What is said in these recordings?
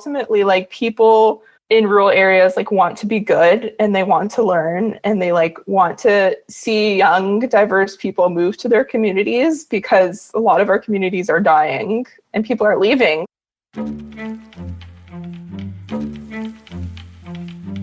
ultimately, like, people in rural areas like want to be good and they want to learn and they like want to see young, diverse people move to their communities, because a lot of our communities are dying and people are leaving.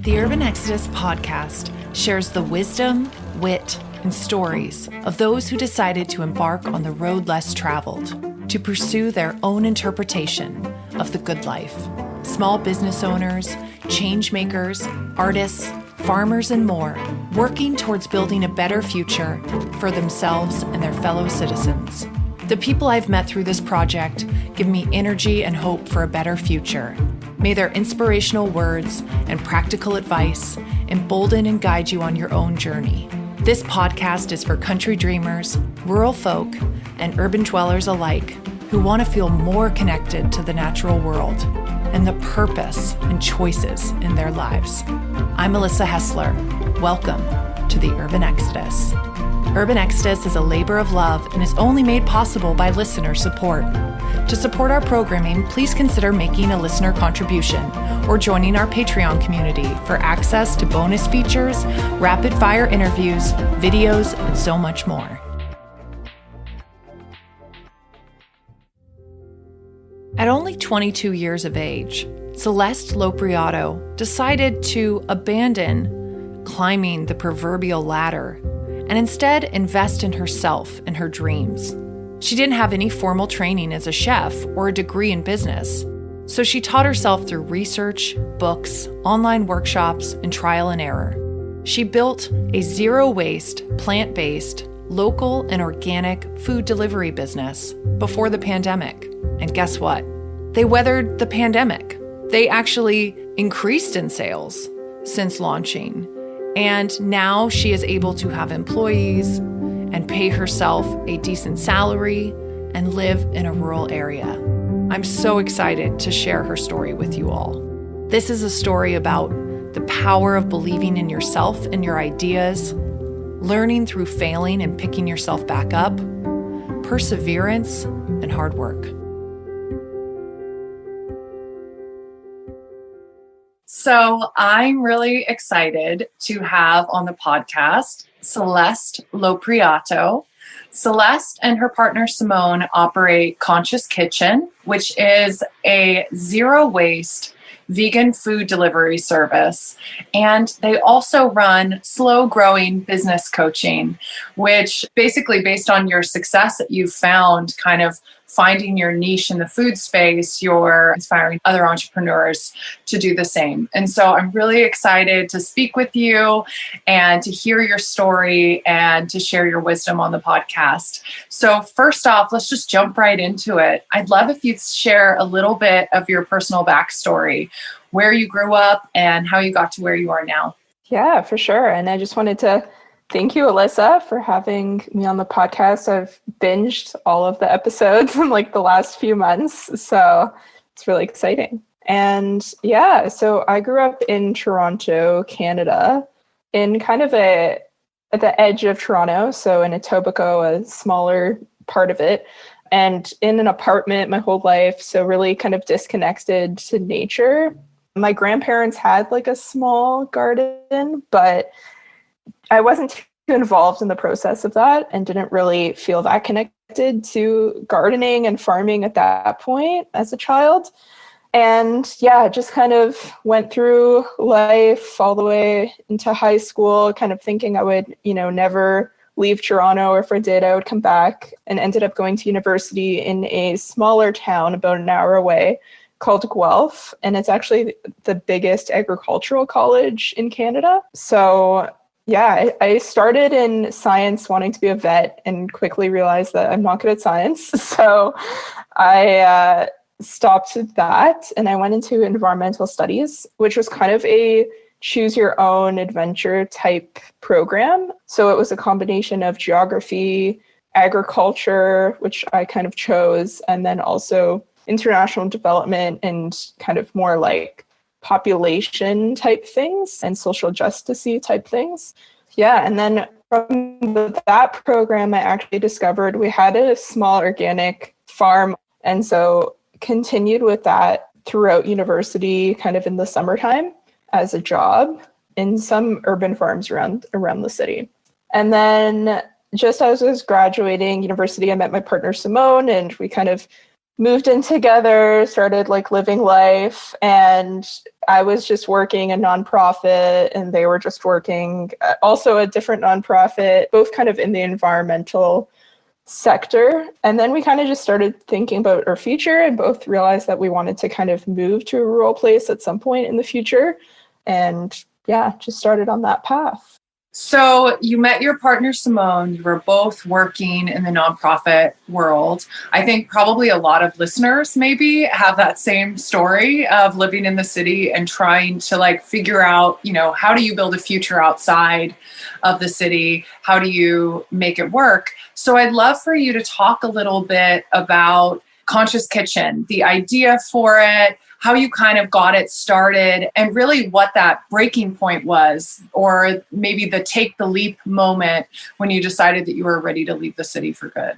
The Urban Exodus podcast shares the wisdom, wit, and stories of those who decided to embark on the road less traveled, to pursue their own interpretation of the good life. Small business owners, change makers, artists, farmers, and more, working towards building a better future for themselves and their fellow citizens. The people I've met through this project give me energy and hope for a better future. May their inspirational words and practical advice embolden and guide you on your own journey. This podcast is for country dreamers, rural folk, and urban dwellers alike who want to feel more connected to the natural world and the purpose and choices in their lives. I'm Melissa Hessler. Welcome to the Urban Exodus. Urban Exodus is a labor of love and is only made possible by listener support. To support our programming, please consider making a listener contribution or joining our Patreon community for access to bonus features, rapid-fire interviews, videos, and so much more. At only 22 years of age, Celeste Lopreiato decided to abandon climbing the proverbial ladder and instead invest in herself and her dreams. She didn't have any formal training as a chef or a degree in business, so she taught herself through research, books, online workshops, and trial and error. She built a zero-waste, plant-based, local and organic food delivery business before the pandemic. And guess what? They weathered the pandemic. They actually increased in sales since launching. And now she is able to have employees and pay herself a decent salary and live in a rural area. I'm so excited to share her story with you all. This is a story about the power of believing in yourself and your ideas, learning through failing and picking yourself back up, perseverance, and hard work. So I'm really excited to have on the podcast Celeste Lopreiato. Celeste and her partner Simone operate Conscious Kitchen, which is a zero-waste vegan food delivery service. And they also run slow-growing business coaching, which basically based on your success that you've found, kind of finding your niche in the food space, you're inspiring other entrepreneurs to do the same. And so I'm really excited to speak with you and to hear your story and to share your wisdom on the podcast. So first off, let's just jump right into it. I'd love if you'd share a little bit of your personal backstory, where you grew up and how you got to where you are now. Yeah, for sure. And I just wanted to thank you, Alyssa, for having me on the podcast. I've binged all of the episodes in like the last few months, so it's really exciting. And yeah, so I grew up in Toronto, Canada, in kind of at the edge of Toronto, so in Etobicoke, a smaller part of it, and in an apartment my whole life, so really kind of disconnected to nature. My grandparents had like a small garden, but I wasn't too involved in the process of that and didn't really feel that connected to gardening and farming at that point as a child. And yeah, just kind of went through life all the way into high school, kind of thinking I would, never leave Toronto, or if I did, I would come back, and ended up going to university in a smaller town about an hour away called Guelph. And it's actually the biggest agricultural college in Canada. So yeah, I started in science wanting to be a vet and quickly realized that I'm not good at science. So I stopped that and I went into environmental studies, which was kind of a choose your own adventure type program. So it was a combination of geography, agriculture, which I kind of chose, and then also international development and kind of more like population type things and social justice-y type things. Yeah, and then from that program, I actually discovered we had a small organic farm, and so continued with that throughout university, kind of in the summertime as a job in some urban farms around the city. And then just as I was graduating university, I met my partner Simone, and we kind of moved in together, started like living life. And I was just working a nonprofit, and they were just working also a different nonprofit, both kind of in the environmental sector. And then we kind of just started thinking about our future, and both realized that we wanted to kind of move to a rural place at some point in the future. And yeah, just started on that path. So you met your partner, Simone. You were both working in the nonprofit world. I think probably a lot of listeners maybe have that same story of living in the city and trying to like figure out, how do you build a future outside of the city? How do you make it work? So I'd love for you to talk a little bit about Conscious Kitchen, the idea for it, how you kind of got it started, and really what that breaking point was, or maybe the take the leap moment when you decided that you were ready to leave the city for good.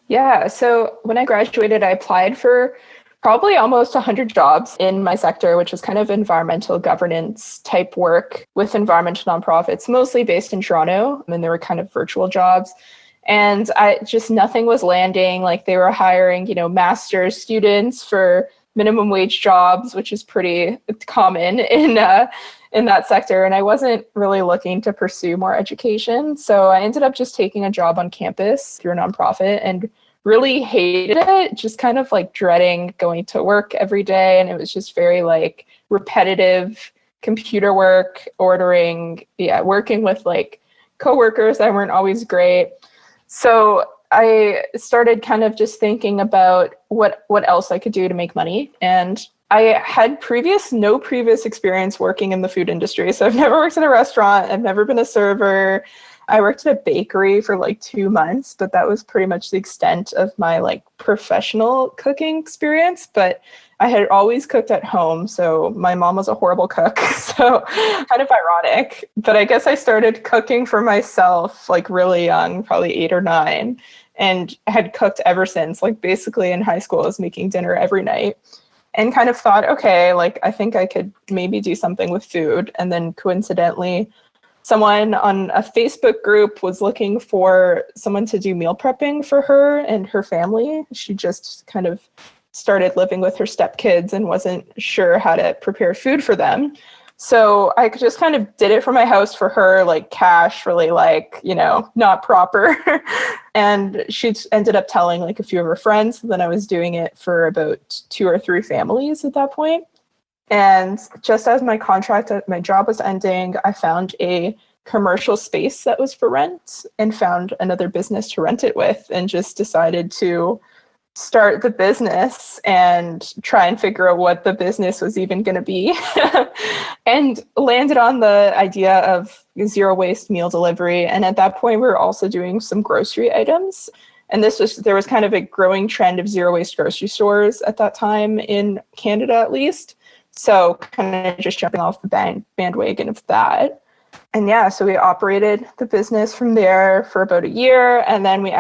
Yeah, so when I graduated, I applied for probably almost 100 jobs in my sector, which was kind of environmental governance type work with environmental nonprofits, mostly based in Toronto, and they were kind of virtual jobs. And nothing was landing. Like they were hiring, master's students for minimum wage jobs, which is pretty common in that sector. And I wasn't really looking to pursue more education. So I ended up just taking a job on campus through a nonprofit and really hated it, just kind of like dreading going to work every day. And it was just very like repetitive computer work, working with like coworkers that weren't always great. So I started kind of just thinking about what else I could do to make money. And I had no previous experience working in the food industry. So I've never worked in a restaurant. I've never been a server. I worked at a bakery for like 2 months, but that was pretty much the extent of my like professional cooking experience. But I had always cooked at home. So my mom was a horrible cook. So kind of ironic. But I guess I started cooking for myself like really young, probably 8 or 9, and had cooked ever since. Like basically in high school, I was making dinner every night and kind of thought, okay, like I think I could maybe do something with food. And then coincidentally, someone on a Facebook group was looking for someone to do meal prepping for her and her family. She just kind of started living with her stepkids and wasn't sure how to prepare food for them. So I just kind of did it from my house for her, like cash, really like, not proper. And she ended up telling like a few of her friends. And then I was doing it for about 2 or 3 families at that point. And just as my contract at my job was ending, I found a commercial space that was for rent and found another business to rent it with, and just decided to start the business and try and figure out what the business was even going to be. And landed on the idea of zero waste meal delivery. And at that point, we were also doing some grocery items. And there was kind of a growing trend of zero waste grocery stores at that time in Canada, at least. So kind of just jumping off the bandwagon of that. And yeah, so we operated the business from there for about a year. And then me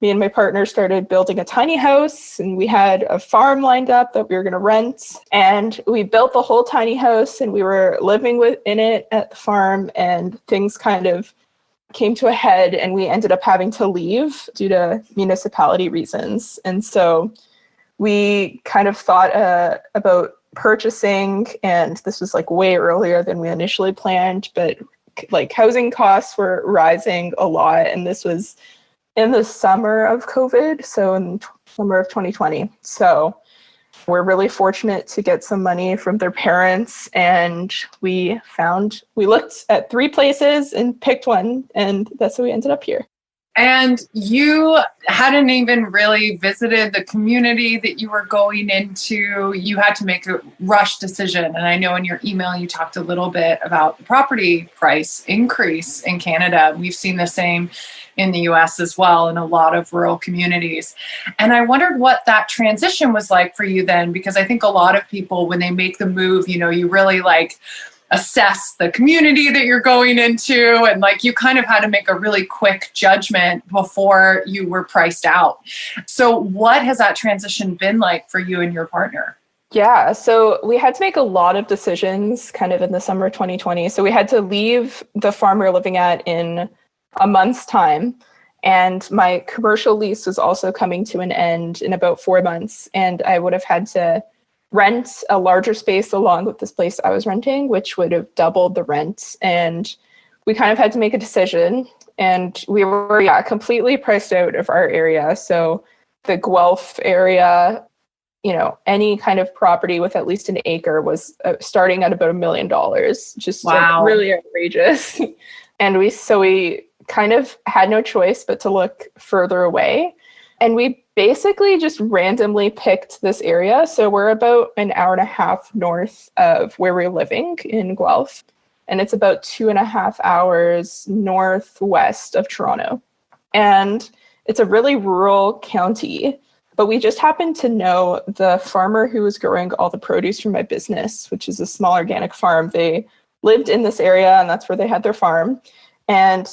and my partner started building a tiny house, and we had a farm lined up that we were going to rent. And we built the whole tiny house, and we were living in it at the farm, and things kind of came to a head, and we ended up having to leave due to municipality reasons. And so we kind of thought about purchasing, and this was like way earlier than we initially planned, but like housing costs were rising a lot. And this was in the summer of COVID, so in summer of 2020. So we're really fortunate to get some money from their parents, and we looked at 3 places and picked one, and that's how we ended up here. And you hadn't even really visited the community that you were going into. You had to make a rush decision. And I know in your email, you talked a little bit about the property price increase in Canada. We've seen the same in the US as well, in a lot of rural communities. And I wondered what that transition was like for you then, because I think a lot of people, when they make the move, you really like assess the community that you're going into, and like you kind of had to make a really quick judgment before you were priced out. So what has that transition been like for you and your partner? Yeah, so we had to make a lot of decisions kind of in the summer of 2020. So we had to leave the farm we were living at in a month's time. And my commercial lease was also coming to an end in about 4 months. And I would have had to rent a larger space along with this place I was renting, which would have doubled the rent. And we kind of had to make a decision. And we were, completely priced out of our area. So the Guelph area, any kind of property with at least an acre was starting at about $1 million, just like really outrageous. And we kind of had no choice but to look further away. And we basically just randomly picked this area. So we're about an hour and a half north of where we're living in Guelph. And it's about 2.5 hours northwest of Toronto. And it's a really rural county. But we just happened to know the farmer who was growing all the produce for my business, which is a small organic farm. They lived in this area, and that's where they had their farm. And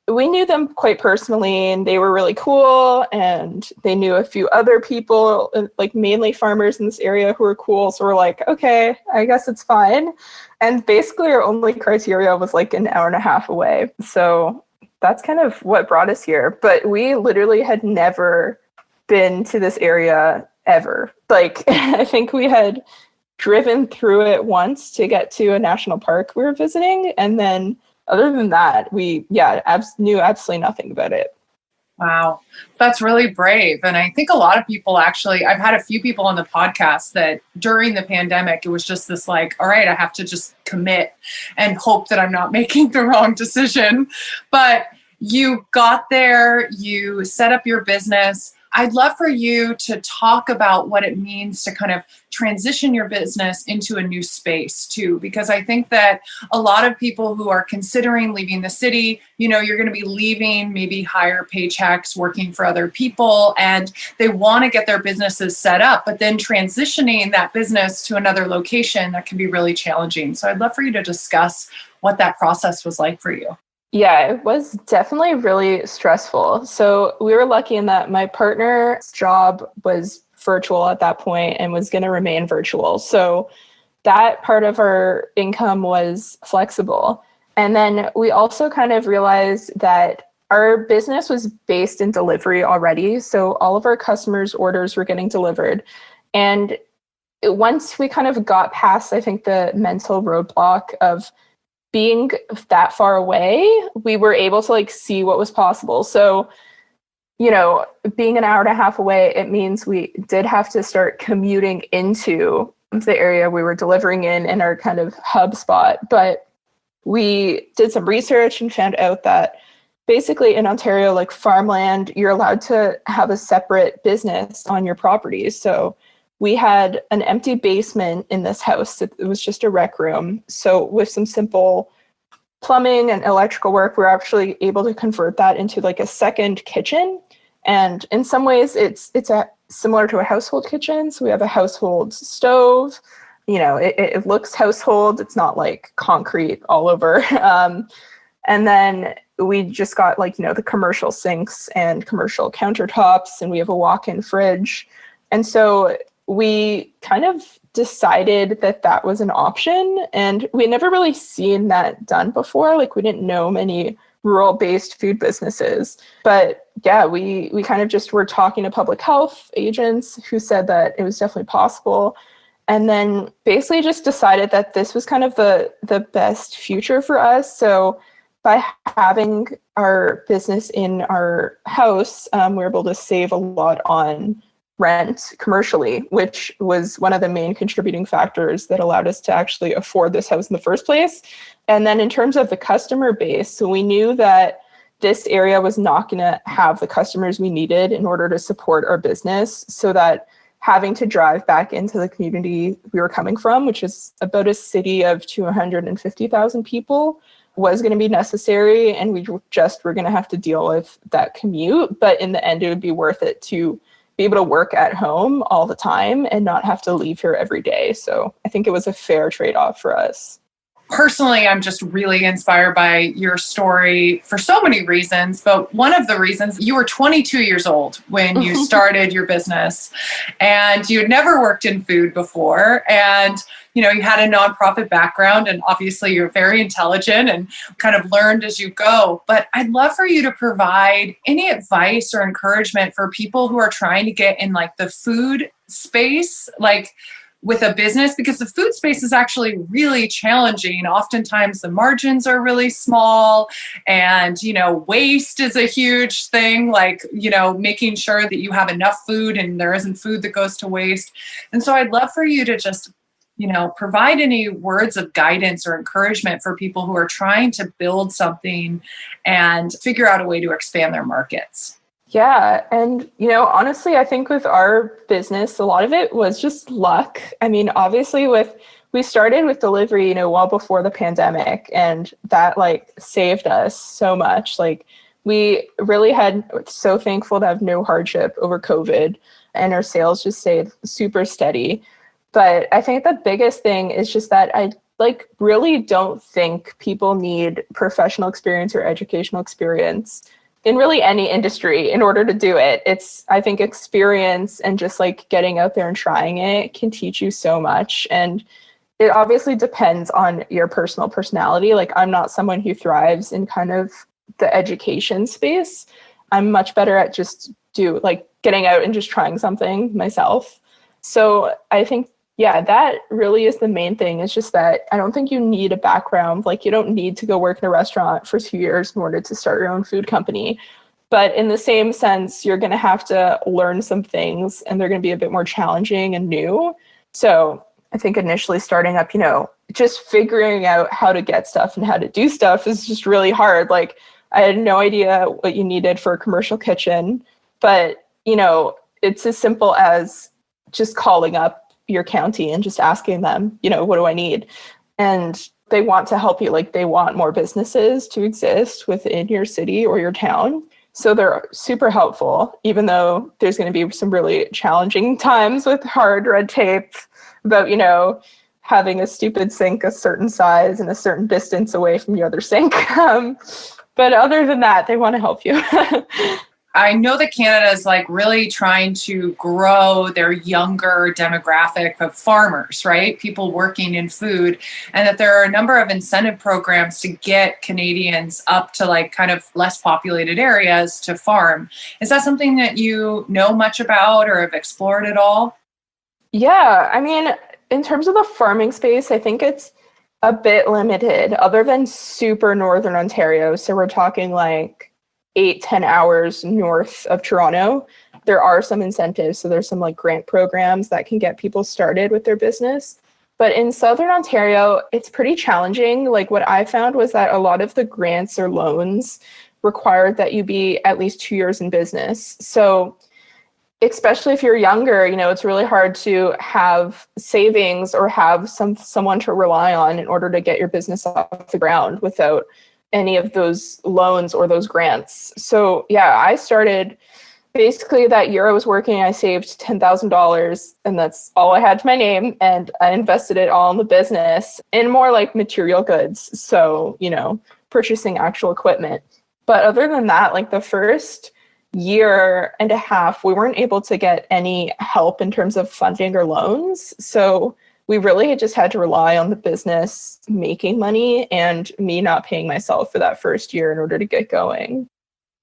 we knew them quite personally, and they were really cool. And they knew a few other people, like mainly farmers in this area, who were cool. So we're like, okay, I guess it's fine. And basically our only criteria was like an hour and a half away. So that's kind of what brought us here. But we literally had never been to this area ever. Like, I think we had driven through it once to get to a national park we were visiting. And then other than that, we knew absolutely nothing about it. Wow. That's really brave. And I think a lot of people actually, I've had a few people on the podcast that during the pandemic, it was just this like, all right, I have to just commit and hope that I'm not making the wrong decision. But you got there, you set up your business. I'd love for you to talk about what it means to kind of transition your business into a new space too, because I think that a lot of people who are considering leaving the city, you're going to be leaving maybe higher paychecks, working for other people, and they want to get their businesses set up, but then transitioning that business to another location, that can be really challenging. So I'd love for you to discuss what that process was like for you. Yeah, it was definitely really stressful. So we were lucky in that my partner's job was virtual at that point and was going to remain virtual. So that part of our income was flexible. And then we also kind of realized that our business was based in delivery already. So all of our customers' orders were getting delivered. And once we kind of got past, I think, the mental roadblock of being that far away, we were able to see what was possible. So, being an hour and a half away, it means we did have to start commuting into the area we were delivering in our kind of hub spot. But we did some research and found out that basically in Ontario, farmland, you're allowed to have a separate business on your properties. So we had an empty basement in this house. It was just a rec room. So with some simple plumbing and electrical work, we're actually able to convert that into a second kitchen. And in some ways, it's similar to a household kitchen. So we have a household stove. It looks household. It's not concrete all over. And then we just got the commercial sinks and commercial countertops, and we have a walk-in fridge. And so we kind of decided that was an option, and we had never really seen that done before. We didn't know many rural-based food businesses. But yeah, we kind of just were talking to public health agents who said that it was definitely possible. And then basically just decided that this was kind of the best future for us. So by having our business in our house, we were able to save a lot on rent commercially, which was one of the main contributing factors that allowed us to actually afford this house in the first place. And then in terms of the customer base, so we knew that this area was not going to have the customers we needed in order to support our business, so that having to drive back into the community we were coming from, which is about a city of 250,000 people, was going to be necessary. And we just were going to have to deal with that commute. But in the end, it would be worth it to be able to work at home all the time and not have to leave here every day. So I think it was a fair trade-off for us. Personally, I'm just really inspired by your story for so many reasons. But one of the reasons, you were 22 years old when you started your business, and you had never worked in food before. And, you had a nonprofit background, and obviously you're very intelligent and kind of learned as you go. But I'd love for you to provide any advice or encouragement for people who are trying to get in like the food space, like with a business, because the food space is actually really challenging. Oftentimes the margins are really small, and, waste is a huge thing, like, making sure that you have enough food and there isn't food that goes to waste. And so I'd love for you to just, provide any words of guidance or encouragement for people who are trying to build something and figure out a way to expand their markets. Yeah. And, honestly, I think with our business, a lot of it was just luck. I mean, obviously we started with delivery, well before the pandemic, and that saved us so much. We really so thankful to have no hardship over COVID, and our sales just stayed super steady. But I think the biggest thing is just that I really don't think people need professional experience or educational experience in really any industry in order to do it. I think experience and just getting out there and trying it can teach you so much. And it obviously depends on your personal personality. I'm not someone who thrives in kind of the education space. I'm much better at just getting out and just trying something myself. So I think, that really is the main thing. It's just that I don't think you need a background. You don't need to go work in a restaurant for 2 years in order to start your own food company. But in the same sense, you're going to have to learn some things, and they're going to be a bit more challenging and new. So I think initially starting up, just figuring out how to get stuff and how to do stuff is just really hard. I had no idea what you needed for a commercial kitchen, but, it's as simple as just calling up your county and just asking them, what do I need? And they want to help you. They want more businesses to exist within your city or your town. So they're super helpful, even though there's going to be some really challenging times with hard red tape about, having a stupid sink a certain size and a certain distance away from your other sink. But other than that, they want to help you. I know that Canada is really trying to grow their younger demographic of farmers, right? People working in food, and that there are a number of incentive programs to get Canadians up to kind of less populated areas to farm. Is that something that you know much about or have explored at all? Yeah, I mean, in terms of the farming space, I think it's a bit limited other than super northern Ontario. So we're talking 8-10 hours north of Toronto. There are some incentives. So there's some grant programs that can get people started with their business. But in Southern Ontario, it's pretty challenging. What I found was that a lot of the grants or loans required that you be at least 2 years in business. So especially if you're younger, it's really hard to have savings or have someone to rely on in order to get your business off the ground without any of those loans or those grants. So I started basically that year I was working, I saved $10,000, and that's all I had to my name. And I invested it all in the business in more material goods. So, purchasing actual equipment. But other than that, the first year and a half, we weren't able to get any help in terms of funding or loans. So we really just had to rely on the business making money and me not paying myself for that first year in order to get going.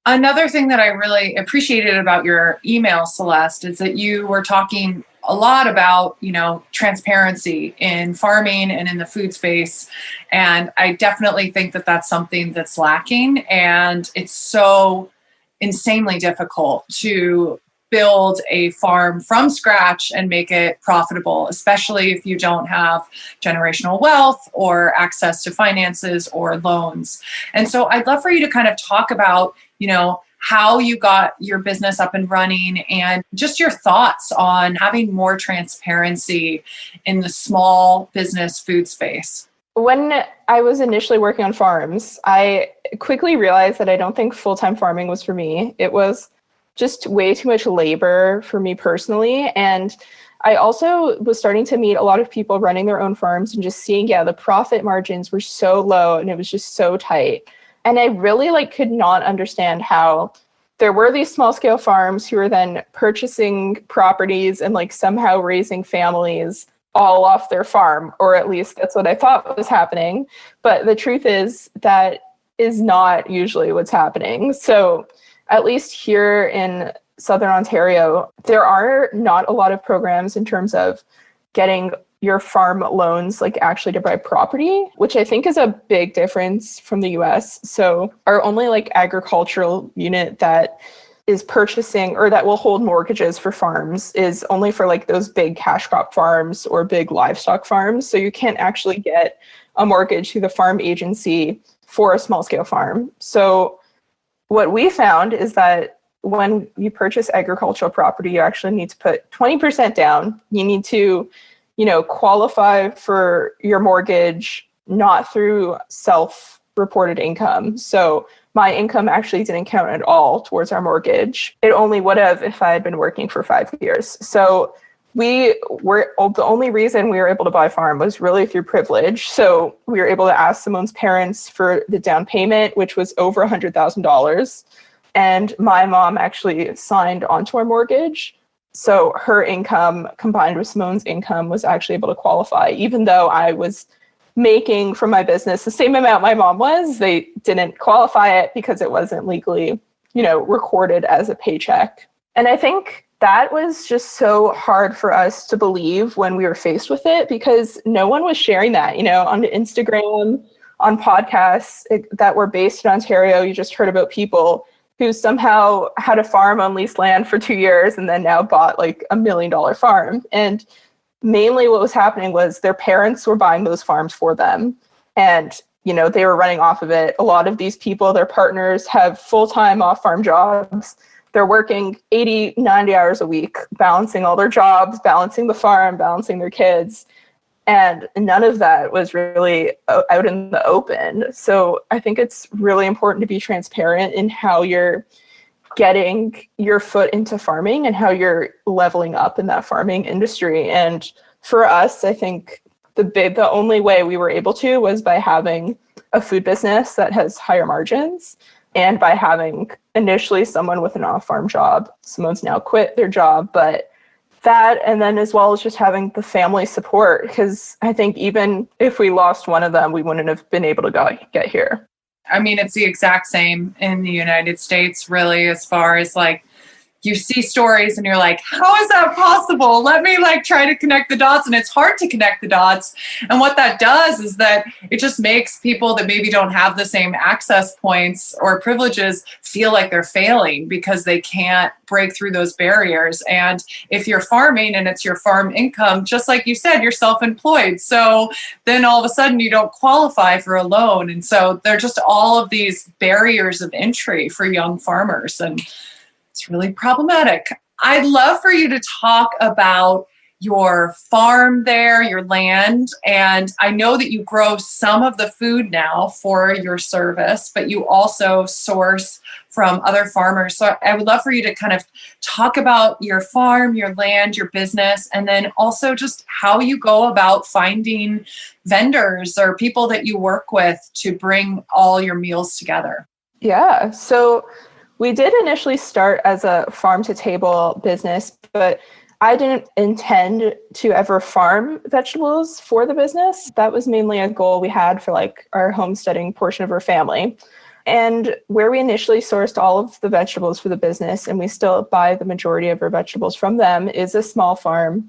Another thing that I really appreciated about your email, Celeste, is that you were talking a lot about, transparency in farming and in the food space. And I definitely think that that's something that's lacking. And it's so insanely difficult to build a farm from scratch and make it profitable, especially if you don't have generational wealth or access to finances or loans. And so I'd love for you to kind of talk about, how you got your business up and running and just your thoughts on having more transparency in the small business food space. When I was initially working on farms, I quickly realized that I don't think full-time farming was for me. It was just way too much labor for me personally. And I also was starting to meet a lot of people running their own farms and just seeing, the profit margins were so low and it was just so tight. And I really could not understand how there were these small scale farms who were then purchasing properties and somehow raising families all off their farm, or at least that's what I thought was happening. But the truth is that is not usually what's happening. So at least here in Southern Ontario, there are not a lot of programs in terms of getting your farm loans actually to buy property, which I think is a big difference from the US. So our only agricultural unit that is purchasing or that will hold mortgages for farms is only for those big cash crop farms or big livestock farms. So you can't actually get a mortgage through the farm agency for a small scale farm. So what we found is that when you purchase agricultural property, you actually need to put 20% down. You need to, qualify for your mortgage, not through self-reported income. So my income actually didn't count at all towards our mortgage. It only would have if I had been working for 5 years. So the only reason we were able to buy a farm was really through privilege. So we were able to ask Simone's parents for the down payment, which was over $100,000. And my mom actually signed onto our mortgage. So her income combined with Simone's income was actually able to qualify, even though I was making from my business the same amount my mom was. They didn't qualify it because it wasn't legally, recorded as a paycheck. And I think that was just so hard for us to believe when we were faced with it, because no one was sharing that, on Instagram, on podcasts that were based in Ontario. You just heard about people who somehow had a farm on leased land for 2 years and then now bought $1 million farm. And mainly what was happening was their parents were buying those farms for them. And, they were running off of it. A lot of these people, their partners, have full-time off-farm jobs. They're working 80, 90 hours a week, balancing all their jobs, balancing the farm, balancing their kids. And none of that was really out in the open. So I think it's really important to be transparent in how you're getting your foot into farming and how you're leveling up in that farming industry. And for us, I think the only way we were able to was by having a food business that has higher margins and by having initially someone with an off-farm job. Simone's now quit their job, but that, and then as well as just having the family support, because I think even if we lost one of them, we wouldn't have been able to get here. I mean, it's the exact same in the United States, really, as far as you see stories and you're like, how is that possible? Let me try to connect the dots. And it's hard to connect the dots. And what that does is that it just makes people that maybe don't have the same access points or privileges feel like they're failing because they can't break through those barriers. And if you're farming and it's your farm income, just like you said, you're self-employed. So then all of a sudden you don't qualify for a loan. And so there are just all of these barriers of entry for young farmers. And it's really problematic. I'd love for you to talk about your farm there, your land. And I know that you grow some of the food now for your service, but you also source from other farmers. So I would love for you to kind of talk about your farm, your land, your business, and then also just how you go about finding vendors or people that you work with to bring all your meals together. Yeah. So we did initially start as a farm to table business, but I didn't intend to ever farm vegetables for the business. That was mainly a goal we had for our homesteading portion of our family. And where we initially sourced all of the vegetables for the business, and we still buy the majority of our vegetables from them, is a small farm.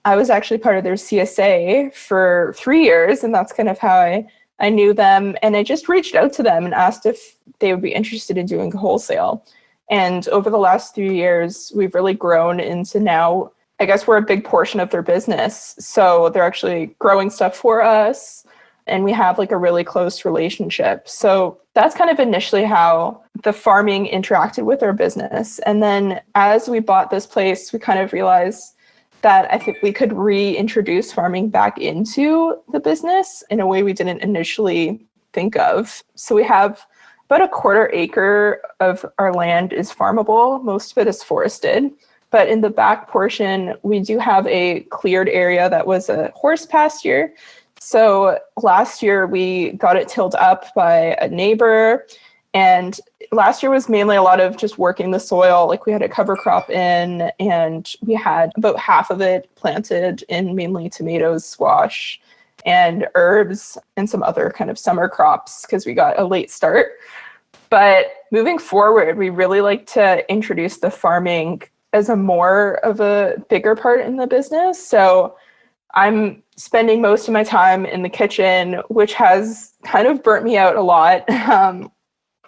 I was actually part of their CSA for 3 years, and that's kind of how I knew them. And I just reached out to them and asked if they would be interested in doing wholesale. And over the last 3 years, we've really grown into now, I guess we're a big portion of their business. So they're actually growing stuff for us. And we have a really close relationship. So that's kind of initially how the farming interacted with our business. And then as we bought this place, we kind of realized that I think we could reintroduce farming back into the business in a way we didn't initially think of. So we have about a 1/4 acre of our land is farmable. Most of it is forested. But in the back portion, we do have a cleared area that was a horse pasture. So last year we got it tilled up by a neighbor. And last year was mainly a lot of just working the soil. Like we had a cover crop in, and we had about half of it planted in mainly tomatoes, squash, and herbs, and some other kind of summer crops because we got a late start. But moving forward, we really like to introduce the farming as a more of a bigger part in the business. So I'm spending most of my time in the kitchen, which has kind of burnt me out a lot.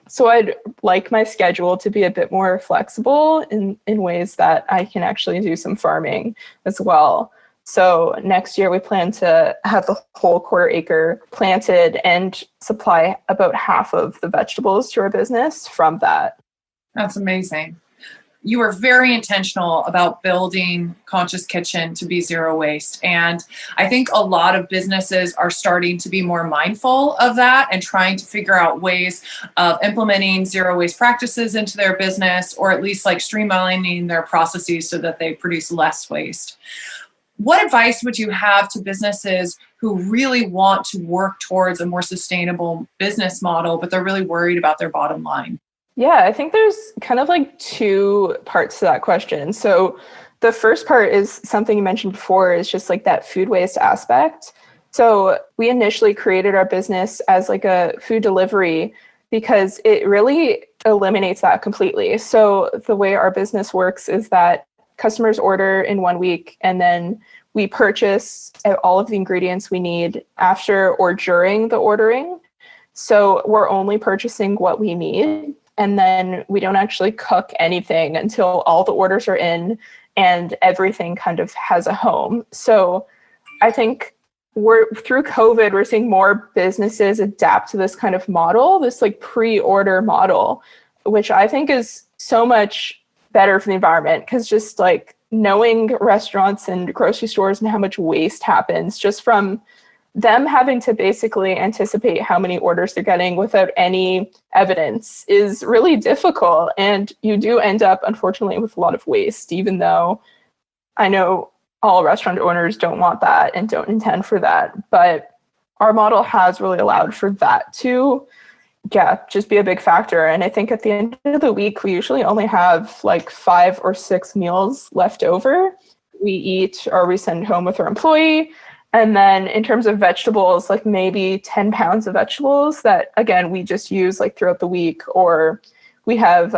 So I'd like my schedule to be a bit more flexible in ways that I can actually do some farming as well. So next year we plan to have the whole quarter acre planted and supply about half of the vegetables to our business from that. That's amazing. You were very intentional about building Conscious Kitchen to be zero waste. And I think a lot of businesses are starting to be more mindful of that and trying to figure out ways of implementing zero waste practices into their business, or at least like streamlining their processes so that they produce less waste. What advice would you have to businesses who really want to work towards a more sustainable business model, but they're really worried about their bottom line? Yeah, I think there's kind of like two parts to that question. So the first part is something you mentioned before, is just like that food waste aspect. So we initially created our business as like a food delivery because it really eliminates that completely. So the way our business works is that customers order in 1 week, and then we purchase all of the ingredients we need after or during the ordering. So we're only purchasing what we need. And then we don't actually cook anything until all the orders are in and everything kind of has a home. So I think through COVID, we're seeing more businesses adapt to this kind of model, this like pre-order model, which I think is so much better for the environment, because just like knowing restaurants and grocery stores and how much waste happens just from them having to basically anticipate how many orders they're getting without any evidence is really difficult. And you do end up, unfortunately, with a lot of waste, even though I know all restaurant owners don't want that and don't intend for that. But our model has really allowed for that to, just be a big factor. And I think at the end of the week, we usually only have like 5 or 6 meals left over. We eat or we send home with our employee. And then in terms of vegetables, like maybe 10 pounds of vegetables that, again, we just use like throughout the week, or we have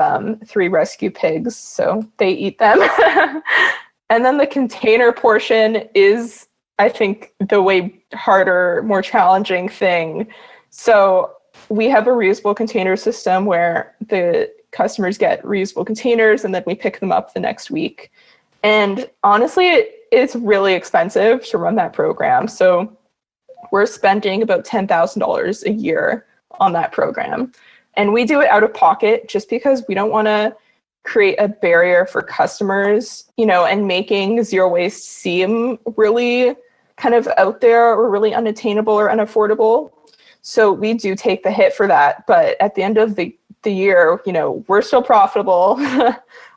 3 rescue pigs, so they eat them. And then the container portion is, I think, the way harder, more challenging thing. So we have a reusable container system where the customers get reusable containers and then we pick them up the next week. And honestly, it's really expensive to run that program. So we're spending about $10,000 a year on that program. And we do it out of pocket just because we don't want to create a barrier for customers, and making zero waste seem really kind of out there or really unattainable or unaffordable. So we do take the hit for that. But at the end of the year, we're still profitable.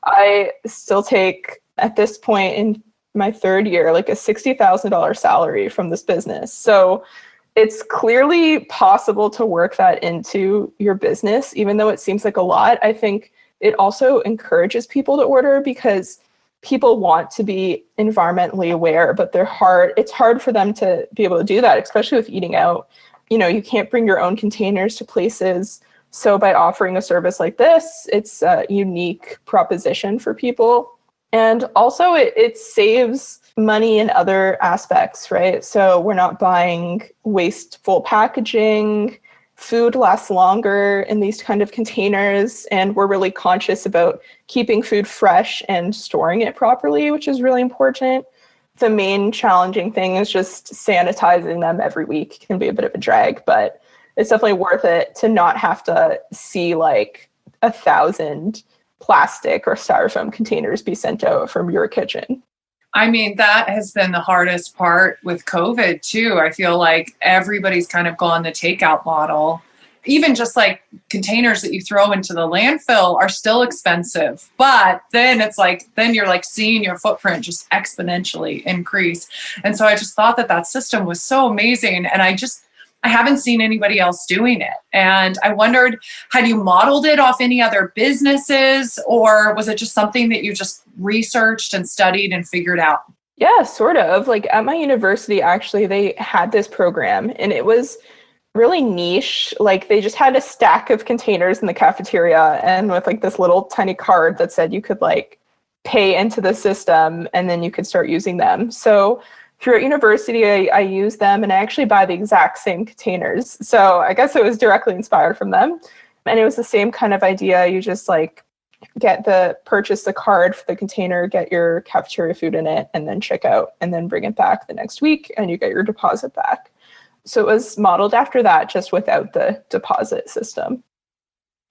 I still take, at this point in my 3rd year, like a $60,000 salary from this business. So it's clearly possible to work that into your business, even though it seems like a lot. I think it also encourages people to order because people want to be environmentally aware, but it's hard for them to be able to do that, especially with eating out. You can't bring your own containers to places. So by offering a service like this, it's a unique proposition for people. And also it saves money in other aspects, right? So we're not buying wasteful packaging. Food lasts longer in these kind of containers, and we're really conscious about keeping food fresh and storing it properly, which is really important. The main challenging thing is just sanitizing them every week. It can be a bit of a drag, but it's definitely worth it to not have to see like 1,000 plastic or styrofoam containers be sent out from your kitchen. I mean, that has been the hardest part with COVID too. I feel like everybody's kind of gone the takeout model. even just like containers that you throw into the landfill are still expensive. But then it's like, then you're like seeing your footprint just exponentially increase. And so I just thought that that system was so amazing. And I haven't seen anybody else doing it. And I wondered, had you modeled it off any other businesses, or was it just something that you just researched and studied and figured out? Yeah, sort of. Like at my university, actually, they had this program and it was really niche. Like they just had a stack of containers in the cafeteria and with like this little tiny card that said you could like pay into the system and then you could start using them. So throughout university, I use them and I actually buy the exact same containers. So I guess it was directly inspired from them. And it was the same kind of idea. You just like purchase the card for the container, get your cafeteria food in it, and then check out and then bring it back the next week and you get your deposit back. So it was modeled after that, just without the deposit system.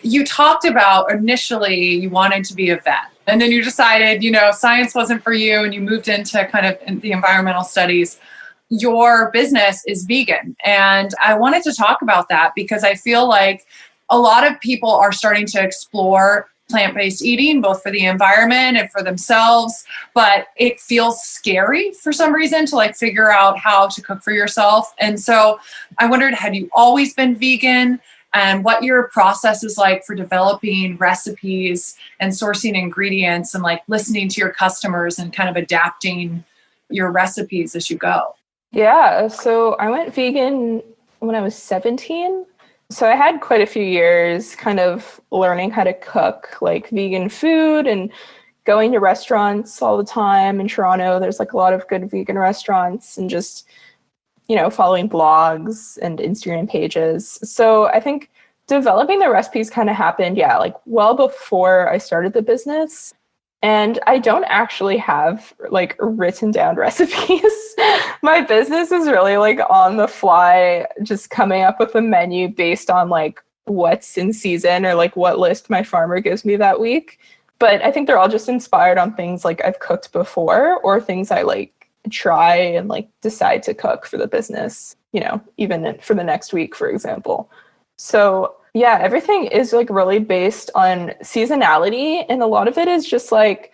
You talked about initially you wanted to be a vet, and then you decided, science wasn't for you and you moved into kind of the environmental studies. Your business is vegan. And I wanted to talk about that because I feel like a lot of people are starting to explore plant-based eating, both for the environment and for themselves, but it feels scary for some reason to like figure out how to cook for yourself. And so I wondered, had you always been vegan, and what your process is like for developing recipes and sourcing ingredients and like listening to your customers and kind of adapting your recipes as you go? Yeah, so I went vegan when I was 17. So I had quite a few years kind of learning how to cook like vegan food and going to restaurants all the time. In Toronto, there's like a lot of good vegan restaurants and just, following blogs and Instagram pages. So I think developing the recipes kind of happened, like well before I started the business. And I don't actually have like written down recipes. My business is really like on the fly, just coming up with a menu based on like what's in season or like what list my farmer gives me that week. But I think they're all just inspired on things like I've cooked before or things I like try and like decide to cook for the business, even for the next week, for example. So yeah, everything is like really based on seasonality. And a lot of it is just like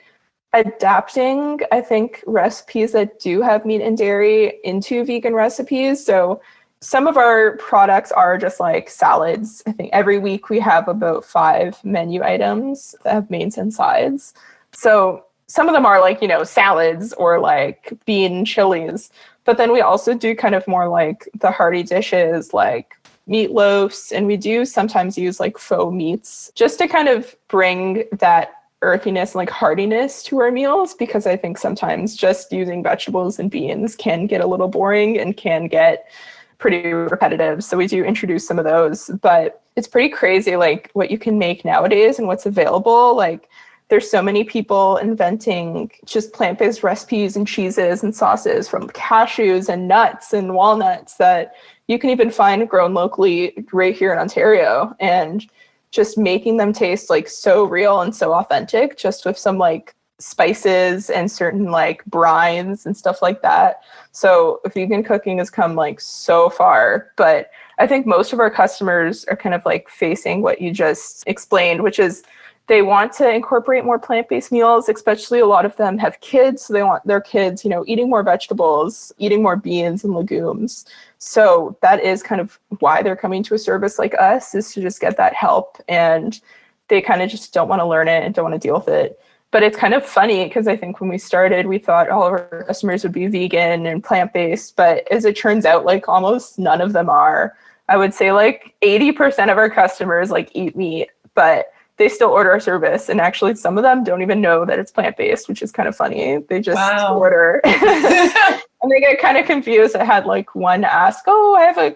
adapting, I think, recipes that do have meat and dairy into vegan recipes. So some of our products are just like salads. I think every week we have about 5 menu items that have mains and sides. So some of them are like, salads or like bean chilies. But then we also do kind of more like the hearty dishes like meatloafs, and we do sometimes use like faux meats just to kind of bring that earthiness and like heartiness to our meals, because I think sometimes just using vegetables and beans can get a little boring and can get pretty repetitive. So we do introduce some of those, but it's pretty crazy like what you can make nowadays and what's available. Like there's so many people inventing just plant-based recipes and cheeses and sauces from cashews and nuts and walnuts that you can even find grown locally right here in Ontario, and just making them taste like so real and so authentic, just with some like spices and certain like brines and stuff like that. So vegan cooking has come like so far, but I think most of our customers are kind of like facing what you just explained, which is they want to incorporate more plant-based meals, especially a lot of them have kids. So they want their kids, eating more vegetables, eating more beans and legumes. So that is kind of why they're coming to a service like us, is to just get that help. And they kind of just don't want to learn it and don't want to deal with it. But it's kind of funny because I think when we started, we thought all of our customers would be vegan and plant-based. But as it turns out, like almost none of them are. I would say like 80% of our customers like eat meat, but they still order our service. And actually some of them don't even know that it's plant-based, which is kind of funny. They just order. And they get kind of confused. I had like one ask, I have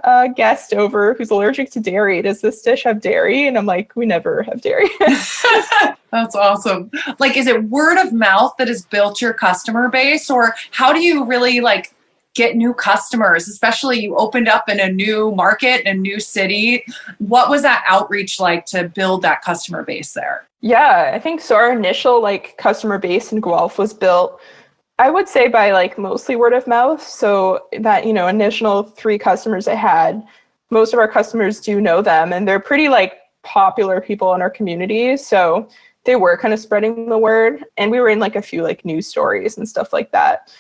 a guest over who's allergic to dairy. Does this dish have dairy? And I'm like, we never have dairy. That's awesome. Like, is it word of mouth that has built your customer base, or how do you really like get new customers, especially you opened up in a new market, a new city? What was that outreach like to build that customer base there? Yeah, I think so. Our initial like customer base in Guelph was built, I would say, by like mostly word of mouth. So that, initial 3 customers I had, most of our customers do know them, and they're pretty like popular people in our community. So they were kind of spreading the word, and we were in like a few like news stories and stuff like that.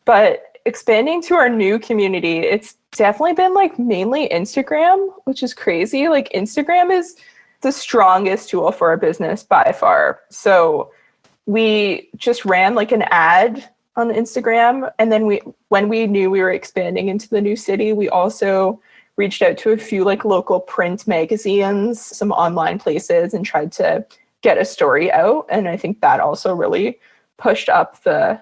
But expanding to our new community, it's definitely been like mainly Instagram, which is crazy. Like Instagram is the strongest tool for our business by far. So we just ran like an ad on Instagram. And then when we knew we were expanding into the new city, we also reached out to a few like local print magazines, some online places, and tried to get a story out. And I think that also really pushed up the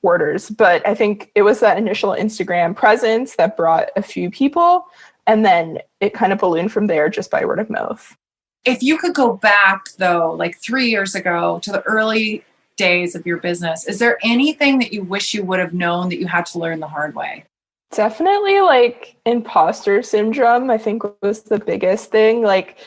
orders. But I think it was that initial Instagram presence that brought a few people, and then it kind of ballooned from there just by word of mouth. If you could go back though, like 3 years ago to the early days of your business, is there anything that you wish you would have known that you had to learn the hard way? Definitely like imposter syndrome, I think was the biggest thing. Like,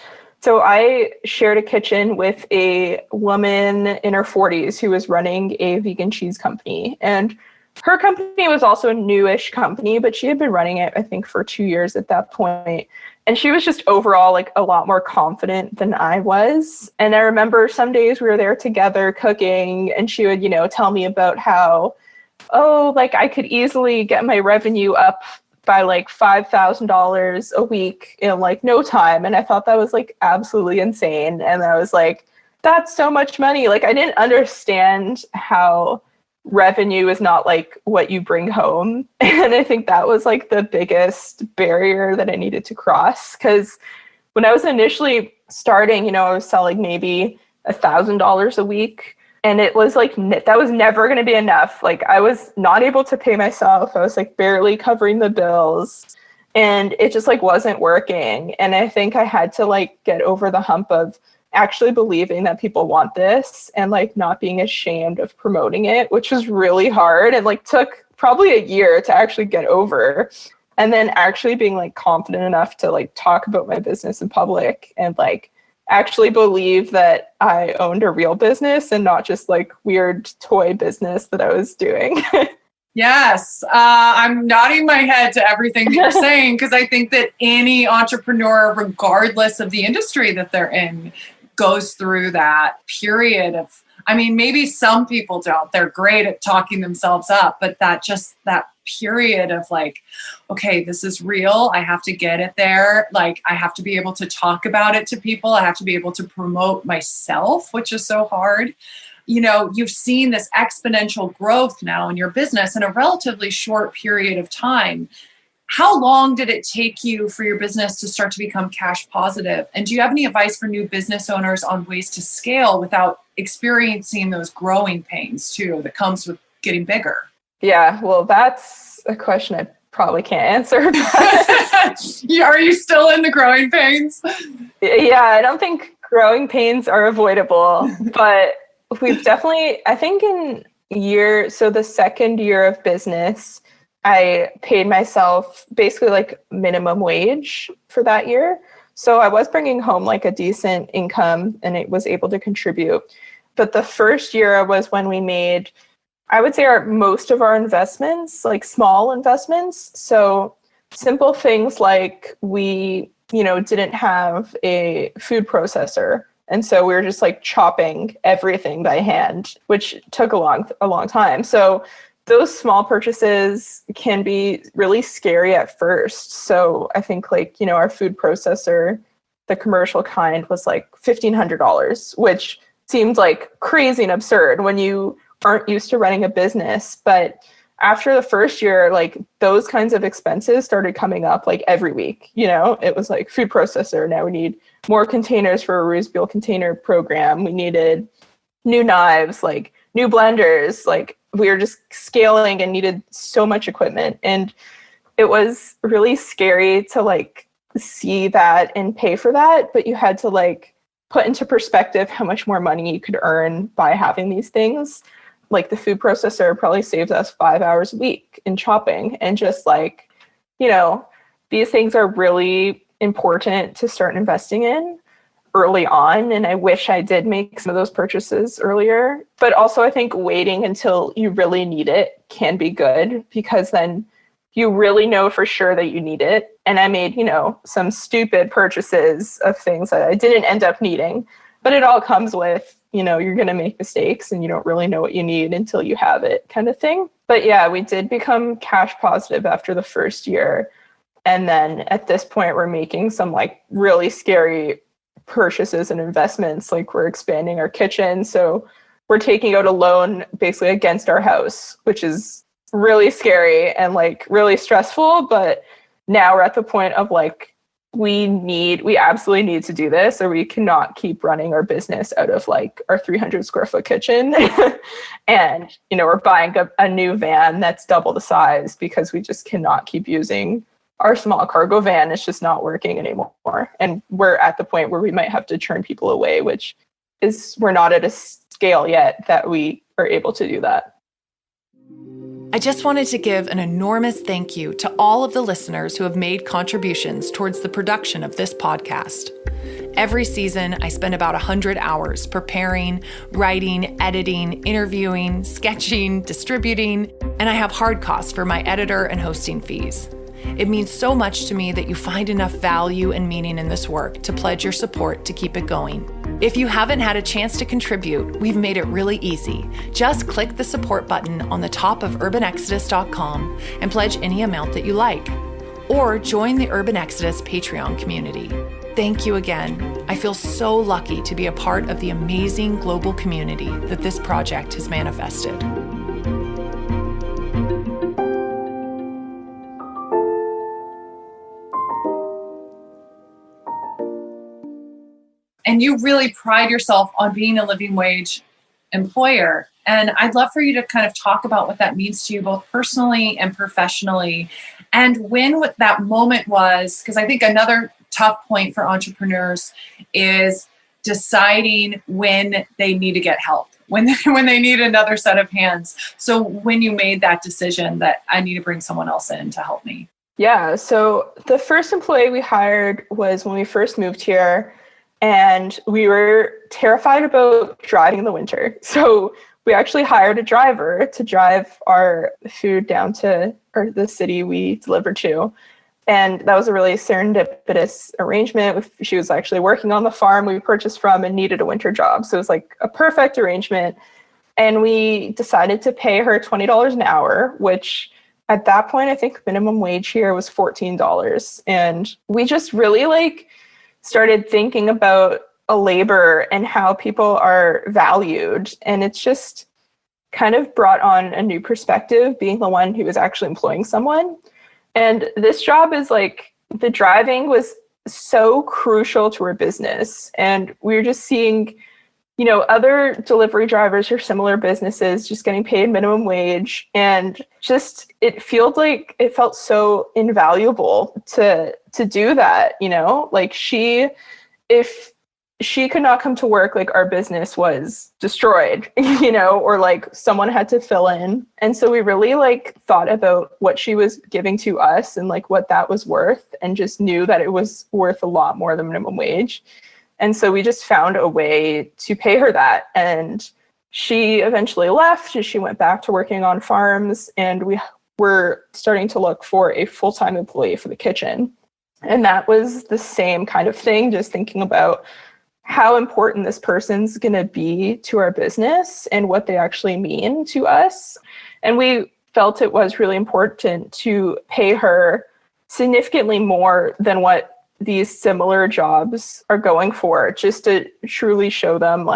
so I shared a kitchen with a woman in her 40s who was running a vegan cheese company. And her company was also a newish company, but she had been running it, I think, for 2 years at that point. And she was just overall like a lot more confident than I was. And I remember some days we were there together cooking, and she would, tell me about how, oh, like I could easily get my revenue up by like $5,000 a week in like no time. And I thought that was like absolutely insane. And I was like, that's so much money. Like I didn't understand how revenue is not like what you bring home. And I think that was like the biggest barrier that I needed to cross. Because when I was initially starting, I was selling maybe $1,000 a week. And it was like, that was never going to be enough. Like I was not able to pay myself. I was like barely covering the bills, and it just like wasn't working. And I think I had to like get over the hump of actually believing that people want this and like not being ashamed of promoting it, which was really hard and like took probably a year to actually get over. And then actually being like confident enough to like talk about my business in public and like actually believe that I owned a real business and not just like weird toy business that I was doing. Yes. I'm nodding my head to everything that you're saying, because I think that any entrepreneur, regardless of the industry that they're in, goes through that period of, I mean, maybe some people don't. They're great at talking themselves up, but that period of like, okay, this is real. I have to get it there. Like I have to be able to talk about it to people. I have to be able to promote myself, which is so hard. You've seen this exponential growth now in your business in a relatively short period of time. How long did it take you for your business to start to become cash positive? And do you have any advice for new business owners on ways to scale without experiencing those growing pains too that comes with getting bigger? Yeah, well, that's a question I probably can't answer. Are you still in the growing pains? Yeah, I don't think growing pains are avoidable, but we've definitely, I think the second year of business, I paid myself basically like minimum wage for that year. So I was bringing home like a decent income and it was able to contribute. But the first year was when we made, I would say, most of our investments, like small investments. So simple things like we, didn't have a food processor. And so we were just like chopping everything by hand, which took a long time. So those small purchases can be really scary at first. So I think like, our food processor, the commercial kind, was like $1,500, which seemed like crazy and absurd when you aren't used to running a business. But after the first year, like those kinds of expenses started coming up like every week. It was like food processor. Now we need more containers for a reusable container program. We needed new knives, like new blenders. Like we were just scaling and needed so much equipment. And it was really scary to like see that and pay for that. But you had to like put into perspective how much more money you could earn by having these things. Like the food processor probably saves us 5 hours a week in chopping. And just like, these things are really important to start investing in early on. And I wish I did make some of those purchases earlier. But also I think waiting until you really need it can be good, because then you really know for sure that you need it. And I made, some stupid purchases of things that I didn't end up needing. But it all comes with, you're going to make mistakes and you don't really know what you need until you have it kind of thing. But yeah, we did become cash positive after the first year. And then at this point, we're making some like really scary purchases and investments. Like we're expanding our kitchen. So we're taking out a loan basically against our house, which is really scary and like really stressful. But now we're at the point of like, we absolutely need to do this, or we cannot keep running our business out of like our 300 square foot kitchen. And, we're buying a new van that's double the size because we just cannot keep using our small cargo van. It's just not working anymore. And we're at the point where we might have to turn people away, which is, we're not at a scale yet that we are able to do that. I just wanted to give an enormous thank you to all of the listeners who have made contributions towards the production of this podcast. Every season, I spend about 100 hours preparing, writing, editing, interviewing, sketching, distributing, and I have hard costs for my editor and hosting fees. It means so much to me that you find enough value and meaning in this work to pledge your support to keep it going. If you haven't had a chance to contribute, we've made it really easy. Just click the support button on the top of urbanexodus.com and pledge any amount that you like. Or join the Urban Exodus Patreon community. Thank you again. I feel so lucky to be a part of the amazing global community that this project has manifested. And you really pride yourself on being a living wage employer. And I'd love for you to kind of talk about what that means to you, both personally and professionally. And when that moment was, because I think another tough point for entrepreneurs is deciding when they need to get help, when they need another set of hands. So when you made that decision that I need to bring someone else in to help me. Yeah, so the first employee we hired was when we first moved here. And we were terrified about driving in the winter. So we actually hired a driver to drive our food down to the city we delivered to. And that was a really serendipitous arrangement. She was actually working on the farm we purchased from and needed a winter job. So it was like a perfect arrangement. And we decided to pay her $20 an hour, which at that point, I think minimum wage here was $14. And we just really started thinking about a labor and how people are valued. And it's just kind of brought on a new perspective, being the one who was actually employing someone. And this job is like, the driving was so crucial to our business. And we were just seeing, other delivery drivers or similar businesses just getting paid minimum wage. And just, it felt so invaluable to do that, like if she could not come to work, like our business was destroyed, or like someone had to fill in. And so we really thought about what she was giving to us and like what that was worth, and just knew that it was worth a lot more than minimum wage. And so we just found a way to pay her that. And she eventually left and she went back to working on farms, and we were starting to look for a full-time employee for the kitchen. And that was the same kind of thing, just thinking about how important this person's going to be to our business and what they actually mean to us. And we felt it was really important to pay her significantly more than what these similar jobs are going for, just to truly show them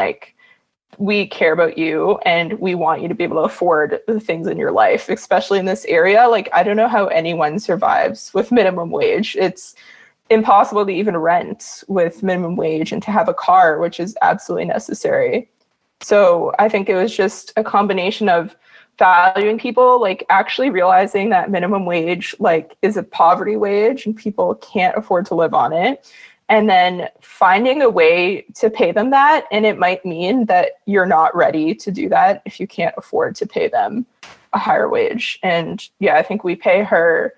we care about you and we want you to be able to afford the things in your life, especially in this area. I don't know how anyone survives with minimum wage. It's impossible to even rent with minimum wage, and to have a car, which is absolutely necessary. So I think it was just a combination of valuing people, actually realizing that minimum wage is a poverty wage and people can't afford to live on it, and then finding a way to pay them that. And it might mean that you're not ready to do that if you can't afford to pay them a higher wage. And yeah, I think we pay her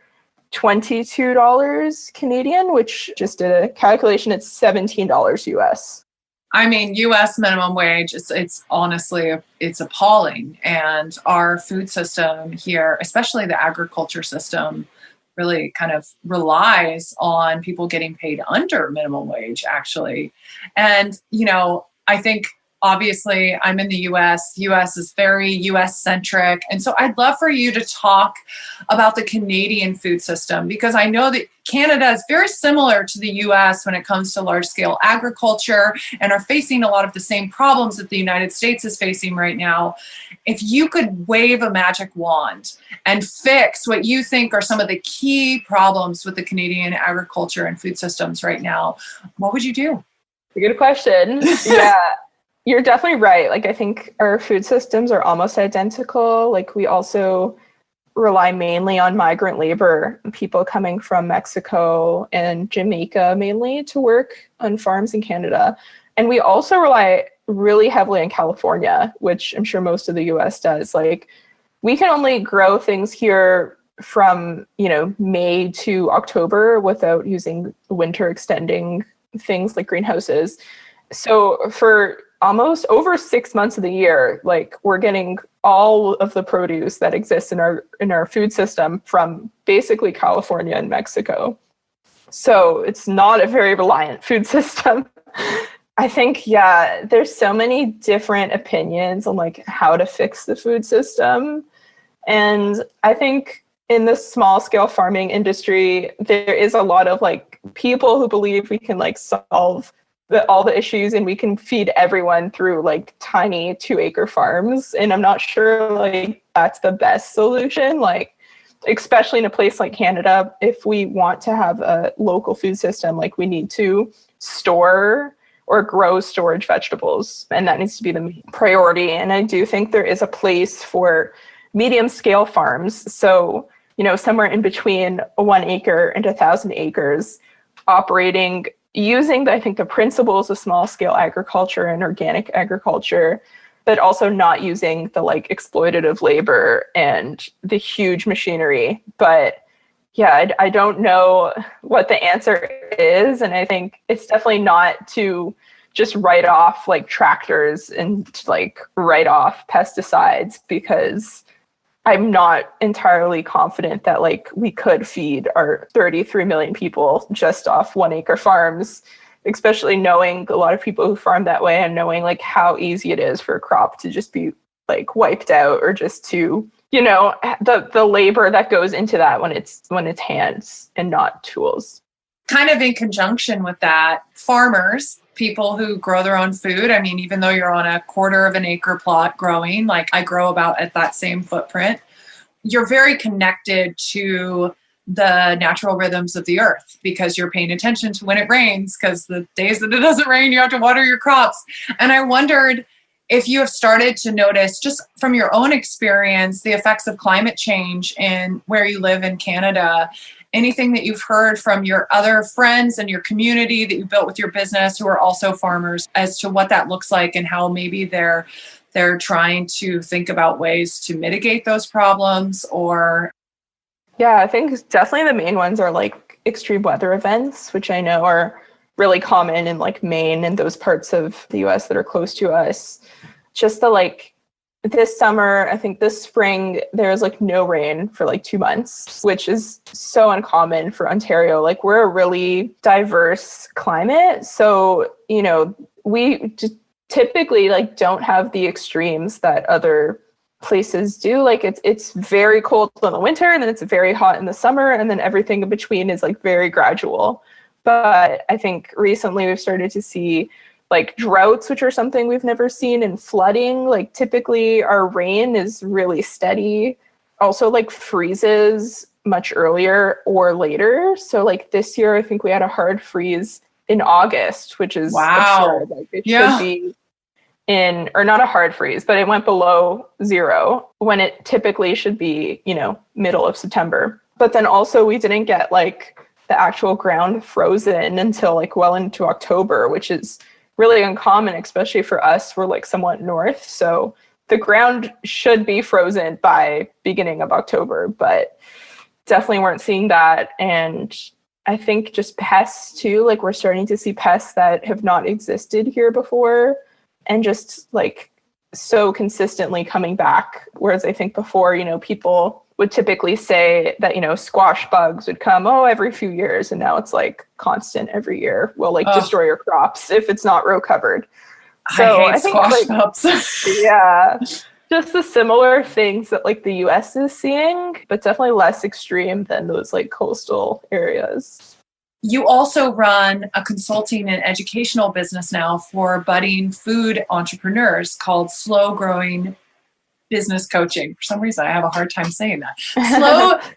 $22 Canadian, which, just did a calculation, it's $17 US. I mean, U.S. minimum wage, it's honestly, it's appalling. And our food system here, especially the agriculture system, really kind of relies on people getting paid under minimum wage, actually. And, I think obviously I'm in the US. US is very US centric. And so I'd love for you to talk about the Canadian food system, because I know that Canada is very similar to the US when it comes to large scale agriculture and are facing a lot of the same problems that the United States is facing right now. If you could wave a magic wand and fix what you think are some of the key problems with the Canadian agriculture and food systems right now, what would you do? Good question. Yeah, you're definitely right. Like, I think our food systems are almost identical. Like, we also rely mainly on migrant labor, people coming from Mexico and Jamaica mainly to work on farms in Canada. And we also rely really heavily on California, which I'm sure most of the US does. Like, we can only grow things here from, May to October without using winter extending things like greenhouses. So for almost over 6 months of the year, like, we're getting all of the produce that exists in our food system from basically California and Mexico. So it's not a very reliant food system. I think, yeah, there's so many different opinions on like how to fix the food system. And I think in the small scale farming industry, there is a lot of like people who believe we can like solve all the issues and we can feed everyone through like tiny 2-acre farms. And I'm not sure like that's the best solution. Like, especially in a place like Canada, if we want to have a local food system, like, we need to store or grow storage vegetables. And that needs to be the priority. And I do think there is a place for medium scale farms. So, somewhere in between 1 acre and 1,000 acres, operating using, I think, the principles of small scale agriculture and organic agriculture, but also not using the like exploitative labor and the huge machinery. But yeah, I don't know what the answer is. And I think it's definitely not to just write off like tractors and like write off pesticides, because I'm not entirely confident that like we could feed our 33 million people just off 1 acre farms, especially knowing a lot of people who farm that way and knowing like how easy it is for a crop to just be like wiped out, or just to, the labor that goes into that when it's hands and not tools. Kind of in conjunction with that, farmers, people who grow their own food. I mean, even though you're on a 1/4 of an acre plot growing, like I grow about at that same footprint, you're very connected to the natural rhythms of the earth because you're paying attention to when it rains, because the days that it doesn't rain, you have to water your crops. And I wondered if you have started to notice, just from your own experience, the effects of climate change in where you live in Canada. Anything that you've heard from your other friends and your community that you built with your business who are also farmers as to what that looks like and how maybe they're trying to think about ways to mitigate those problems? Or yeah, I think definitely the main ones are like extreme weather events, which I know are really common in like Maine and those parts of the US that are close to us. Just the like this summer, I think this spring, there was like no rain for like 2 months, which is so uncommon for Ontario. Like, we're a really diverse climate. So, we just typically like don't have the extremes that other places do. Like, it's very cold in the winter, and then it's very hot in the summer, and then everything in between is like very gradual. But I think recently we've started to see like droughts, which are something we've never seen, and flooding. Like, typically our rain is really steady. Also, like, freezes much earlier or later. So like this year, I think we had a hard freeze in August, which is absurd. Like, it should be or not a hard freeze, but it went below 0 when it typically should be, middle of September. But then also we didn't get like the actual ground frozen until like well into October, which is really uncommon, especially for us. We're like somewhat north. So the ground should be frozen by beginning of October, but definitely weren't seeing that. And I think just pests too, like we're starting to see pests that have not existed here before and just like so consistently coming back. Whereas I think before, people would typically say that, squash bugs would come, every few years. And now it's like constant every year will like destroy your crops if it's not row covered. So I hate squash bugs. Yeah, just the similar things that like the US is seeing, but definitely less extreme than those like coastal areas. You also run a consulting and educational business now for budding food entrepreneurs called Slow Growing Business Coaching. For some reason, I have a hard time saying that.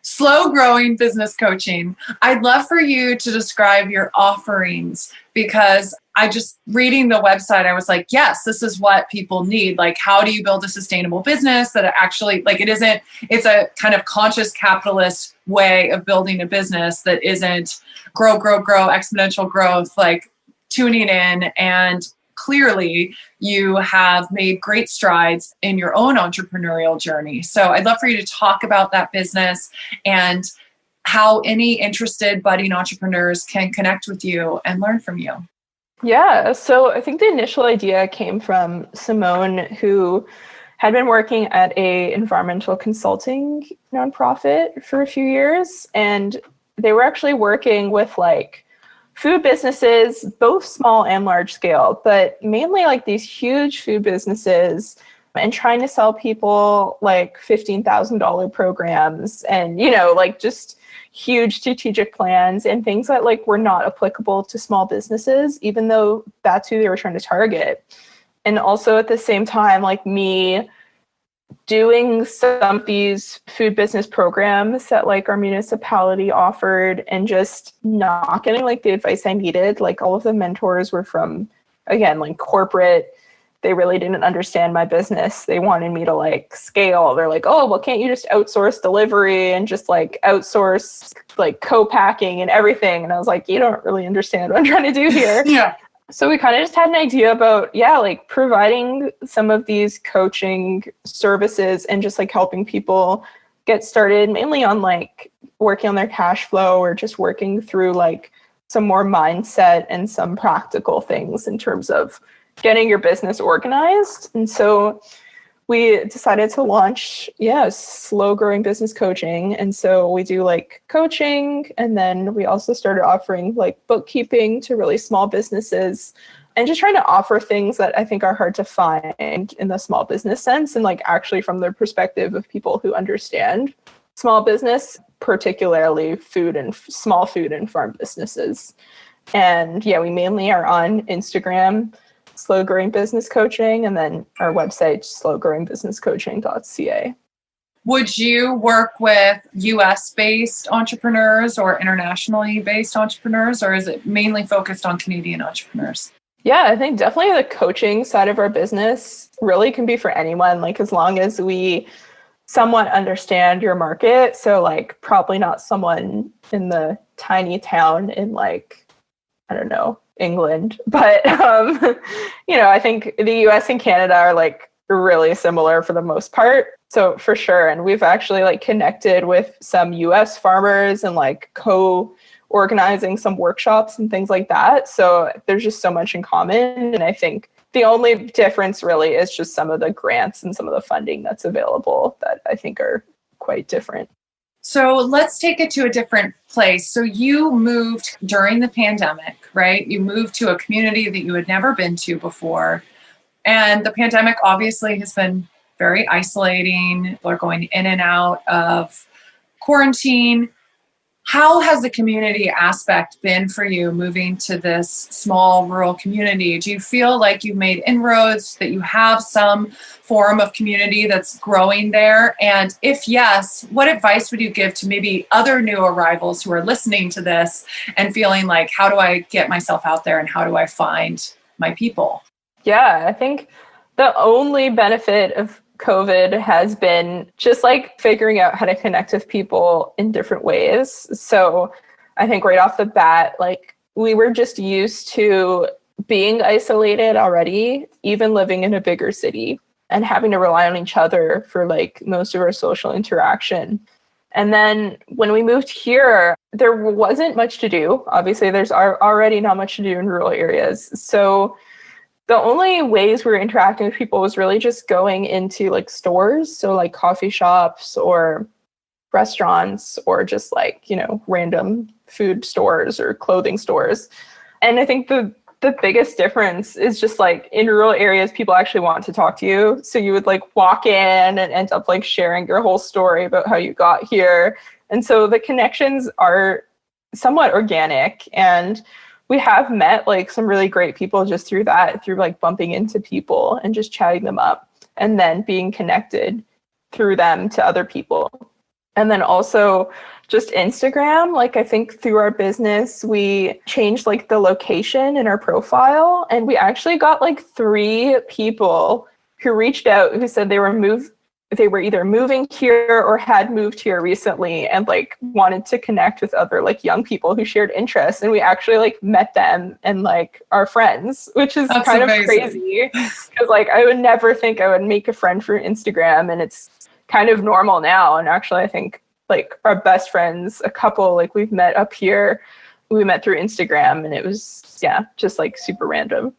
Slow growing business coaching. I'd love for you to describe your offerings, because I just reading the website, I was like, yes, this is what people need. Like, how do you build a sustainable business that actually, like, it's a kind of conscious capitalist way of building a business that isn't grow, exponential growth, like tuning in. And clearly you have made great strides in your own entrepreneurial journey. So I'd love for you to talk about that business and how any interested budding entrepreneurs can connect with you and learn from you. Yeah, so I think the initial idea came from Simone, who had been working at a environmental consulting nonprofit for a few years, and they were actually working with like food businesses, both small and large scale, but mainly like these huge food businesses, and trying to sell people like $15,000 programs and, like just huge strategic plans and things that like were not applicable to small businesses, even though that's who they were trying to target. And also at the same time, like me doing some of these food business programs that like our municipality offered and just not getting like the advice I needed. Like all of the mentors were from, again, like corporate. They really didn't understand my business. They wanted me to like scale. They're like, oh, well, can't you just outsource delivery and just like outsource like co-packing and everything? And I was like, you don't really understand what I'm trying to do here. Yeah. So we kind of just had an idea about, like providing some of these coaching services and just like helping people get started, mainly on like working on their cash flow or just working through like some more mindset and some practical things in terms of getting your business organized. And so we decided to launch, slow growing business coaching. And so we do like coaching, and then we also started offering like bookkeeping to really small businesses and just trying to offer things that I think are hard to find in the small business sense and like actually from the perspective of people who understand small business, particularly small food and farm businesses. And we mainly are on Instagram, Slow Growing Business Coaching, and then our website, slowgrowingbusinesscoaching.ca. Would you work with US-based entrepreneurs or internationally based entrepreneurs, or is it mainly focused on Canadian entrepreneurs? Yeah, I think definitely the coaching side of our business really can be for anyone, like as long as we somewhat understand your market. So like probably not someone in the tiny town in like, I don't know, England, but I think the US and Canada are like really similar for the most part. So for sure. And we've actually like connected with some US farmers and like co-organizing some workshops and things like that. So there's just so much in common. And I think the only difference really is just some of the grants and some of the funding that's available that I think are quite different. So let's take it to a different place. So you moved during the pandemic, right? You moved to a community that you had never been to before. And the pandemic obviously has been very isolating. People are going in and out of quarantine. How has the community aspect been for you moving to this small rural community? Do you feel like you've made inroads, that you have some form of community that's growing there? And if yes, what advice would you give to maybe other new arrivals who are listening to this and feeling like, how do I get myself out there and how do I find my people? Yeah, I think the only benefit of COVID has been just like figuring out how to connect with people in different ways. So I think right off the bat, like we were just used to being isolated already, even living in a bigger city and having to rely on each other for like most of our social interaction. And then when we moved here, there wasn't much to do. Obviously, there's already not much to do in rural areas. So the only ways we were interacting with people was really just going into like stores. So like coffee shops or restaurants or just like, random food stores or clothing stores. And I think the biggest difference is just like in rural areas, people actually want to talk to you. So you would like walk in and end up like sharing your whole story about how you got here. And so the connections are somewhat organic, and we have met like some really great people just through like bumping into people and just chatting them up and then being connected through them to other people. And then also just Instagram, like I think through our business, we changed like the location in our profile, and we actually got like 3 people who reached out who said they were either moving here or had moved here recently and like wanted to connect with other like young people who shared interests. And we actually like met them and like are friends, which is That's kind amazing. of crazy because like I would never think I would make a friend through Instagram, and it's kind of normal now. And actually I think like our best friends, a couple like we've met up here, we met through Instagram, and it was just like super random.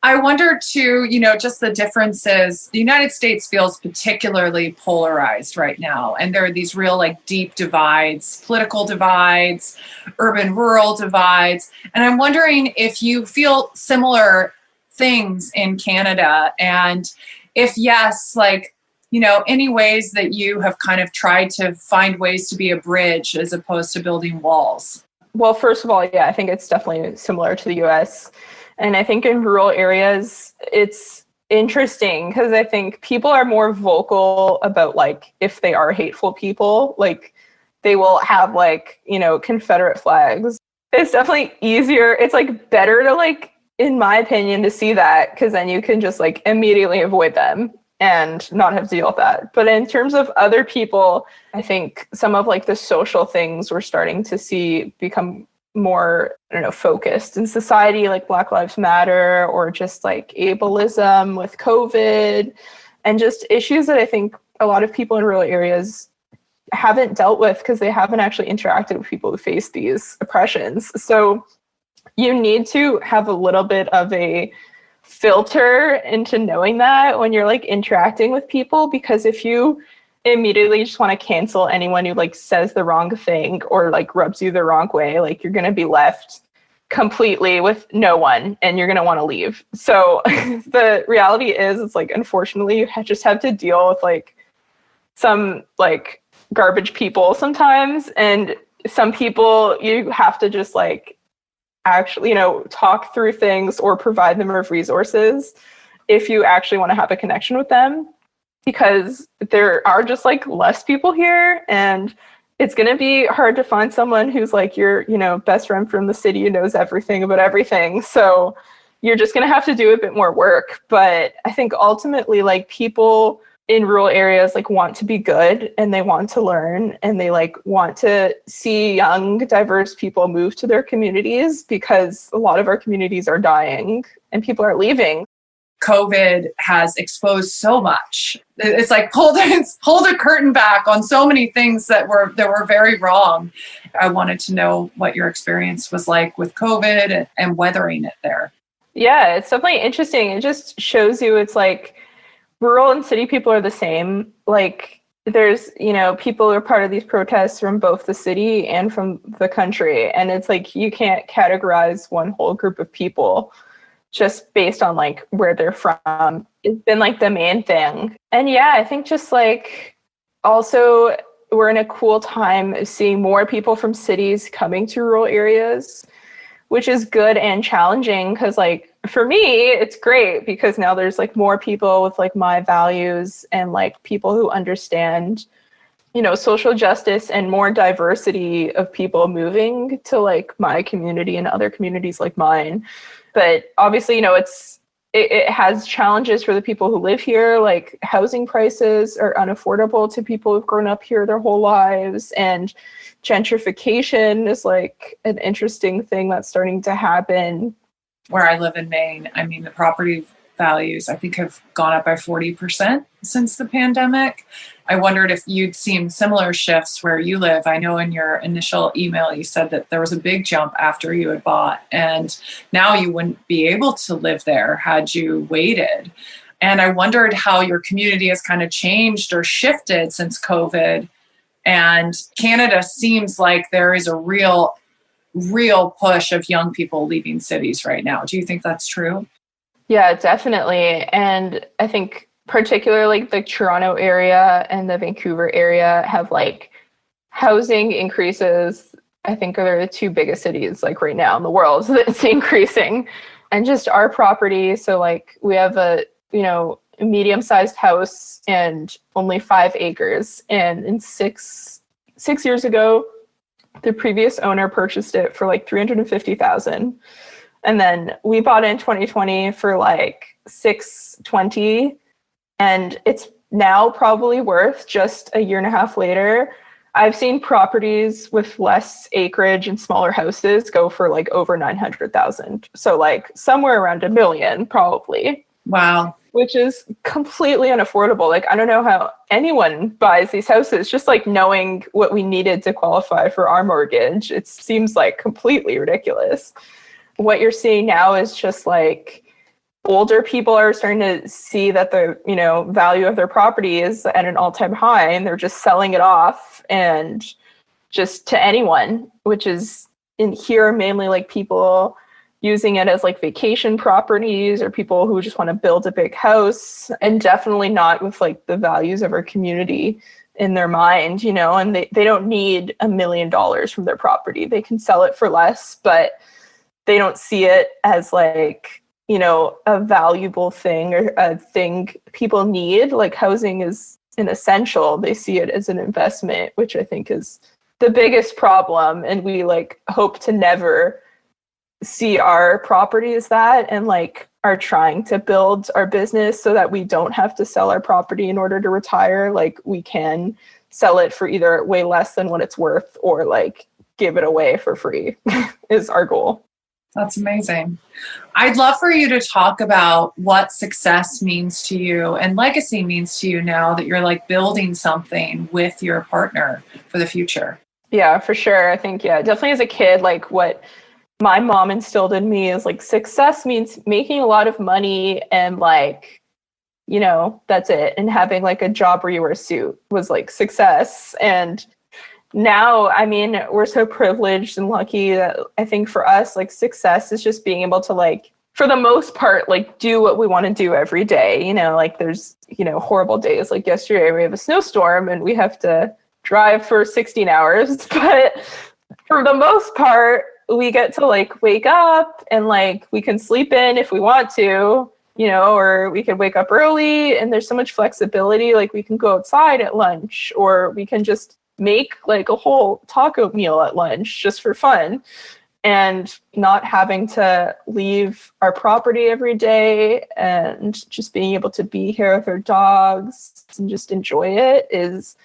I wonder too, just the differences. The United States feels particularly polarized right now. And there are these real like deep divides, political divides, urban rural divides. And I'm wondering if you feel similar things in Canada. And if yes, like, any ways that you have kind of tried to find ways to be a bridge as opposed to building walls. Well, first of all, I think it's definitely similar to the US. And I think in rural areas, it's interesting because I think people are more vocal about like if they are hateful people, like they will have like, Confederate flags. It's definitely easier. It's like better to like, in my opinion, to see that because then you can just like immediately avoid them and not have to deal with that. But in terms of other people, I think some of like the social things we're starting to see become more, focused in society, like Black Lives Matter or just like ableism with COVID and just issues that I think a lot of people in rural areas haven't dealt with because they haven't actually interacted with people who face these oppressions. So you need to have a little bit of a filter into knowing that when you're like interacting with people, because if you immediately just want to cancel anyone who like says the wrong thing or like rubs you the wrong way, like you're going to be left completely with no one and you're going to want to leave. So the reality is it's like, unfortunately, you just have to deal with like some like garbage people sometimes. And some people you have to just like actually, talk through things or provide them with resources if you actually want to have a connection with them, because there are just like less people here, and it's going to be hard to find someone who's like your, best friend from the city who knows everything about everything. So you're just going to have to do a bit more work. But I think ultimately, like, people in rural areas like want to be good and they want to learn and they like want to see young, diverse people move to their communities, because a lot of our communities are dying and people are leaving. COVID has exposed so much. It's like pulled a curtain back on so many things that were very wrong. I wanted to know what your experience was like with COVID and weathering it there. Yeah, it's definitely interesting. It just shows you it's like rural and city people are the same. Like there's, people who are part of these protests from both the city and from the country. And it's like you can't categorize one whole group of people just based on like where they're from. It's been like the main thing. And yeah, I think just like also we're in a cool time of seeing more people from cities coming to rural areas, which is good and challenging because like for me, it's great because now there's like more people with like my values and like people who understand, social justice and more diversity of people moving to like my community and other communities like mine. But obviously, it has challenges for the people who live here, like housing prices are unaffordable to people who've grown up here their whole lives. And gentrification is like an interesting thing that's starting to happen. Where I live in Maine, I mean, the property values, I think, have gone up by 40% since the pandemic. I wondered if you'd seen similar shifts where you live. I know in your initial email, you said that there was a big jump after you had bought, and now you wouldn't be able to live there had you waited. And I wondered how your community has kind of changed or shifted since COVID. And Canada seems like there is a real push of young people leaving cities right now. Do you think that's true? Yeah, definitely. And I think particularly the Toronto area and the Vancouver area have like housing increases. I think are the two biggest cities like right now in the world that's increasing. And just our property. So like we have a medium-sized house and only 5 acres. And in six years ago, the previous owner purchased it for like $350,000. And then we bought it in 2020 for like $620,000. And it's now probably worth, just a year and a half later, I've seen properties with less acreage and smaller houses go for like over $900,000. So like somewhere around $1 million probably. Wow. Which is completely unaffordable. Like, I don't know how anyone buys these houses, just like knowing what we needed to qualify for our mortgage. It seems like completely ridiculous. What you're seeing now is just like older people are starting to see that the, value of their property is at an all-time high, and they're just selling it off and just to anyone, which is in here mainly like people using it as like vacation properties or people who just want to build a big house, and definitely not with like the values of our community in their mind, and they don't need $1 million from their property. They can sell it for less, but they don't see it as like, a valuable thing or a thing people need. Like housing is an essential. They see it as an investment, which I think is the biggest problem. And we like hope to never see our property as that, and like are trying to build our business so that we don't have to sell our property in order to retire. Like we can sell it for either way less than what it's worth or like give it away for free is our goal. That's amazing. I'd love for you to talk about what success means to you and legacy means to you now that you're like building something with your partner for the future. Yeah, for sure. I think, definitely as a kid, like what my mom instilled in me is like success means making a lot of money and like, that's it. And having like a job where you wear a suit was like success. And now, I mean, we're so privileged and lucky that I think for us, like success is just being able to like, for the most part, like do what we want to do every day. Like there's, horrible days. Like yesterday we have a snowstorm and we have to drive for 16 hours. But for the most part, we get to like wake up and like we can sleep in if we want to, or we can wake up early, and there's so much flexibility. Like we can go outside at lunch, or we can just make like a whole taco meal at lunch just for fun, and not having to leave our property every day, and just being able to be here with our dogs and just enjoy it is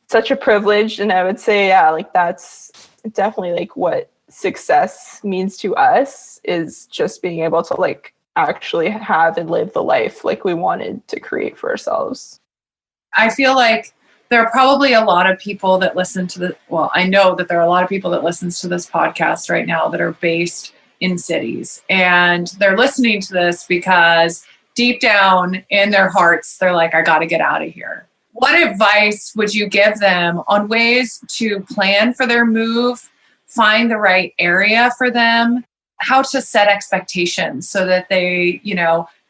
such a privilege. And I would say, like that's definitely like what success means to us, is just being able to like actually have and live the life like we wanted to create for ourselves. I feel like there are probably a lot of people that listen to I know that there are a lot of people that listens to this podcast right now that are based in cities, and they're listening to this because deep down in their hearts, they're like, I got to get out of here. What advice would you give them on ways to plan for their move, find the right area for them, how to set expectations so that they,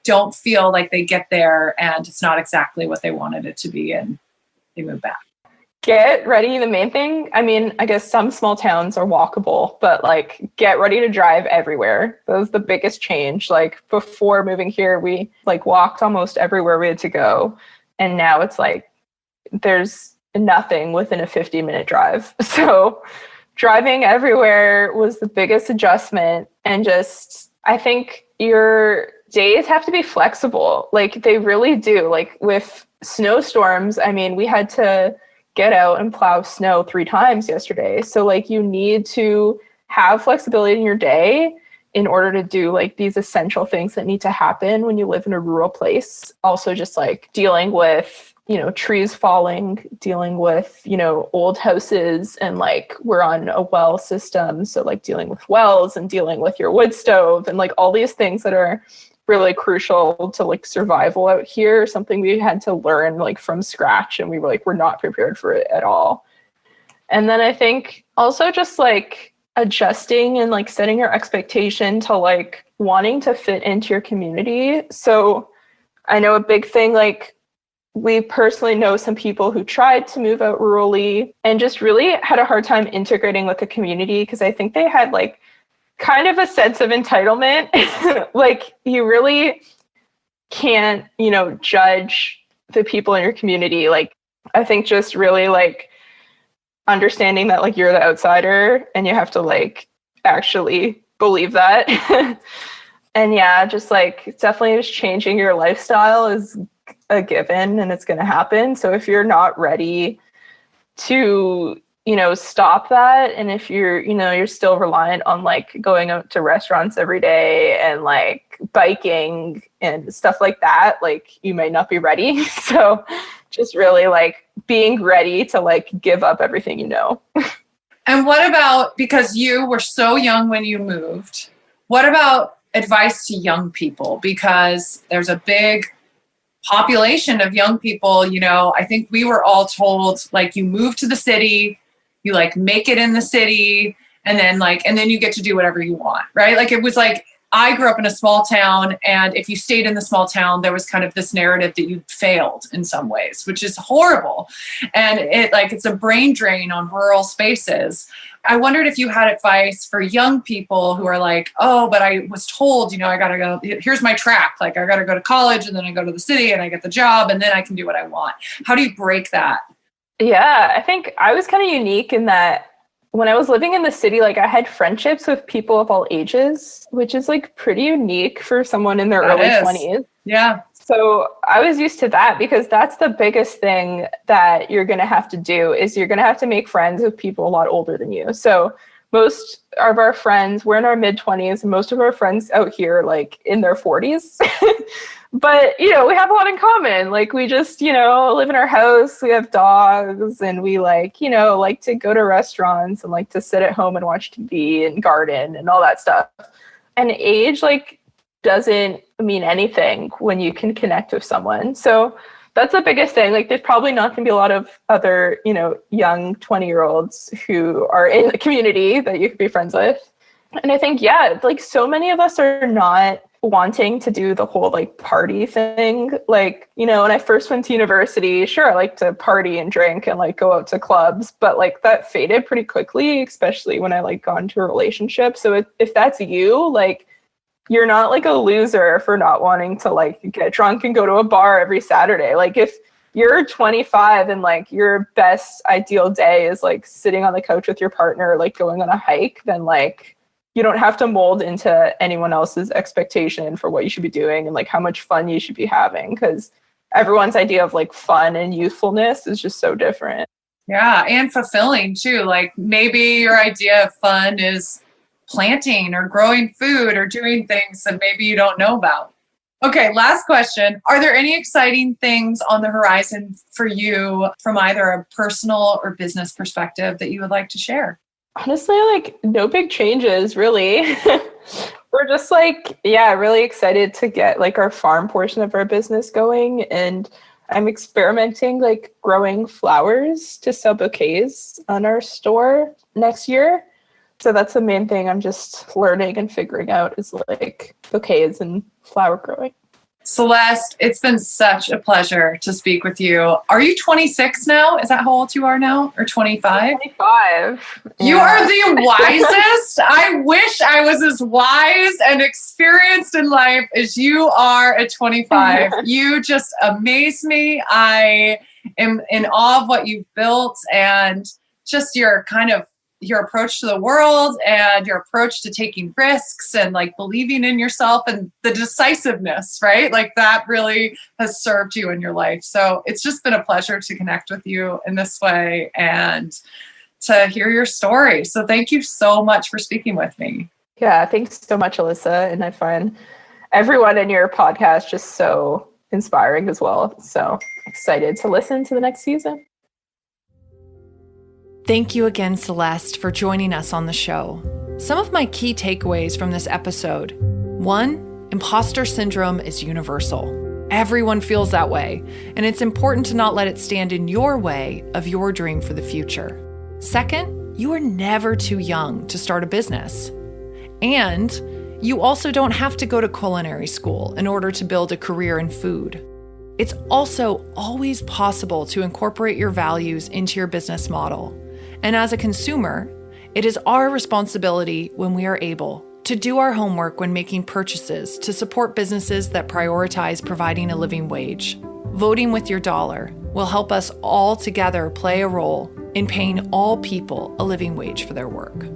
don't feel like they get there and it's not exactly what they wanted it to be and they move back? Get ready. The main thing, I mean, I guess some small towns are walkable, but like get ready to drive everywhere. That was the biggest change. Like before moving here, we like walked almost everywhere we had to go. And now it's like, there's nothing within a 50-minute drive. So driving everywhere was the biggest adjustment. And just, I think your days have to be flexible. Like they really do. Like with snowstorms, I mean, we had to get out and plow snow 3 times yesterday. So like you need to have flexibility in your day. in order to do like these essential things that need to happen when you live in a rural place. Also just like dealing with, trees falling, dealing with, old houses, and like we're on a well system. So like dealing with wells and dealing with your wood stove and like all these things that are really crucial to like survival out here, something we had to learn like from scratch, and we were like, we're not prepared for it at all. And then I think also just like adjusting and like setting your expectation to like wanting to fit into your community. So I know a big thing, like we personally know some people who tried to move out rurally and just really had a hard time integrating with the community, because I think they had like kind of a sense of entitlement. Like you really can't, judge the people in your community. Like I think just really like understanding that like you're the outsider and you have to like actually believe that. And yeah, just like definitely just changing your lifestyle is a given and it's going to happen. So if you're not ready to, stop that, and if you're still reliant on like going out to restaurants every day and like biking and stuff like that, like you might not be ready. So just really like being ready to like give up everything. And what about, because you were so young when you moved, what about advice to young people? Because there's a big population of young people, I think we were all told like you move to the city, you like make it in the city, and then you get to do whatever you want, right? Like it was like, I grew up in a small town, and if you stayed in the small town, there was kind of this narrative that you failed in some ways, which is horrible. And it's a brain drain on rural spaces. I wondered if you had advice for young people who are like, oh, but I was told, I got to go, here's my track. Like I got to go to college, and then I go to the city and I get the job, and then I can do what I want. How do you break that? Yeah, I think I was kind of unique in that when I was living in the city, like I had friendships with people of all ages, which is like pretty unique for someone in their early 20s. Yeah. So I was used to that, because that's the biggest thing that you're going to have to do, is you're going to have to make friends with people a lot older than you. So most of our friends, we're in our mid-20s, and most of our friends out here like in their 40s. But, we have a lot in common. Like we just, live in our house, we have dogs, and we like to go to restaurants and like to sit at home and watch TV and garden and all that stuff. And age like doesn't mean anything when you can connect with someone. So that's the biggest thing. Like there's probably not going to be a lot of other, young 20-year-olds who are in the community that you could be friends with. And I think, yeah, like so many of us are not wanting to do the whole like party thing. Like, when I first went to university, sure, I like to party and drink and like go out to clubs, but like that faded pretty quickly, especially when I like got into a relationship. So if that's you, like you're not like a loser for not wanting to like get drunk and go to a bar every Saturday. Like if you're 25 and like your best ideal day is like sitting on the couch with your partner, like going on a hike, then like you don't have to mold into anyone else's expectation for what you should be doing and like how much fun you should be having, because everyone's idea of like fun and youthfulness is just so different. Yeah, and fulfilling too. Like maybe your idea of fun is planting or growing food or doing things that maybe you don't know about. Okay, last question. Are there any exciting things on the horizon for you from either a personal or business perspective that you would like to share? Honestly, like no big changes, really. We're just like, yeah, really excited to get like our farm portion of our business going. And I'm experimenting like growing flowers to sell bouquets on our store next year. So that's the main thing I'm just learning and figuring out, is like bouquets and flower growing. Celeste, it's been such a pleasure to speak with you. Are you 26 now? Is that how old you are now? Or 25? 25. You are the wisest. I wish I was as wise and experienced in life as you are at 25. You just amaze me. I am in awe of what you've built, and just your approach to the world and your approach to taking risks and like believing in yourself and the decisiveness, right? Like that really has served you in your life. So it's just been a pleasure to connect with you in this way and to hear your story. So thank you so much for speaking with me. Yeah, thanks so much, Alyssa. And I find everyone in your podcast just so inspiring as well. So excited to listen to the next season. Thank you again, Celeste, for joining us on the show. Some of my key takeaways from this episode. 1, imposter syndrome is universal. Everyone feels that way, and it's important to not let it stand in your way of your dream for the future. 2nd, you are never too young to start a business. And you also don't have to go to culinary school in order to build a career in food. It's also always possible to incorporate your values into your business model. And as a consumer, it is our responsibility when we are able to do our homework when making purchases to support businesses that prioritize providing a living wage. Voting with your dollar will help us all together play a role in paying all people a living wage for their work.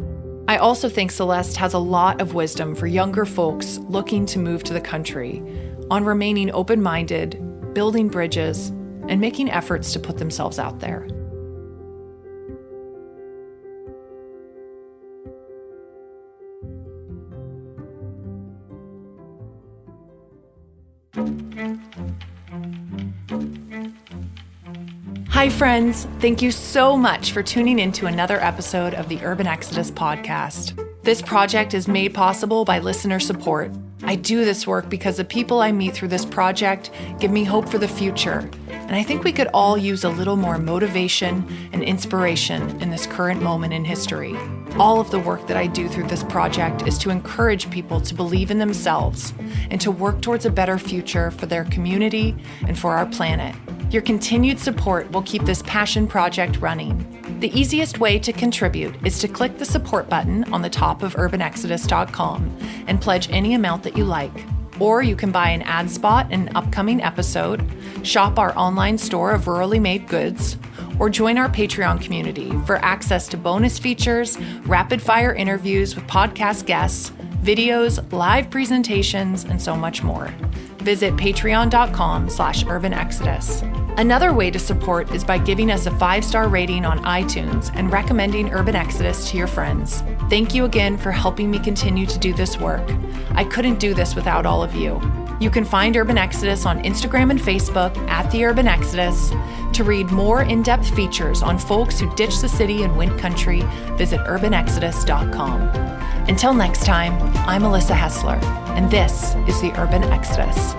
I also think Celeste has a lot of wisdom for younger folks looking to move to the country on remaining open-minded, building bridges, and making efforts to put themselves out there. Hi, friends. Thank you so much for tuning into another episode of the Urban Exodus podcast. This project is made possible by listener support. I do this work because the people I meet through this project give me hope for the future, and I think we could all use a little more motivation and inspiration in this current moment in history. All of the work that I do through this project is to encourage people to believe in themselves and to work towards a better future for their community and for our planet. Your continued support will keep this passion project running. The easiest way to contribute is to click the support button on the top of urbanexodus.com and pledge any amount that you like. Or you can buy an ad spot in an upcoming episode, shop our online store of rurally made goods, or join our Patreon community for access to bonus features, rapid-fire interviews with podcast guests, videos, live presentations, and so much more. Visit patreon.com/urbanexodus. Another way to support is by giving us a 5-star rating on iTunes and recommending Urban Exodus to your friends. Thank you again for helping me continue to do this work. I couldn't do this without all of you. You can find Urban Exodus on Instagram and Facebook at The Urban Exodus. To read more in-depth features on folks who ditched the city and went country, visit urbanexodus.com. Until next time, I'm Alyssa Hessler, and this is The Urban Exodus.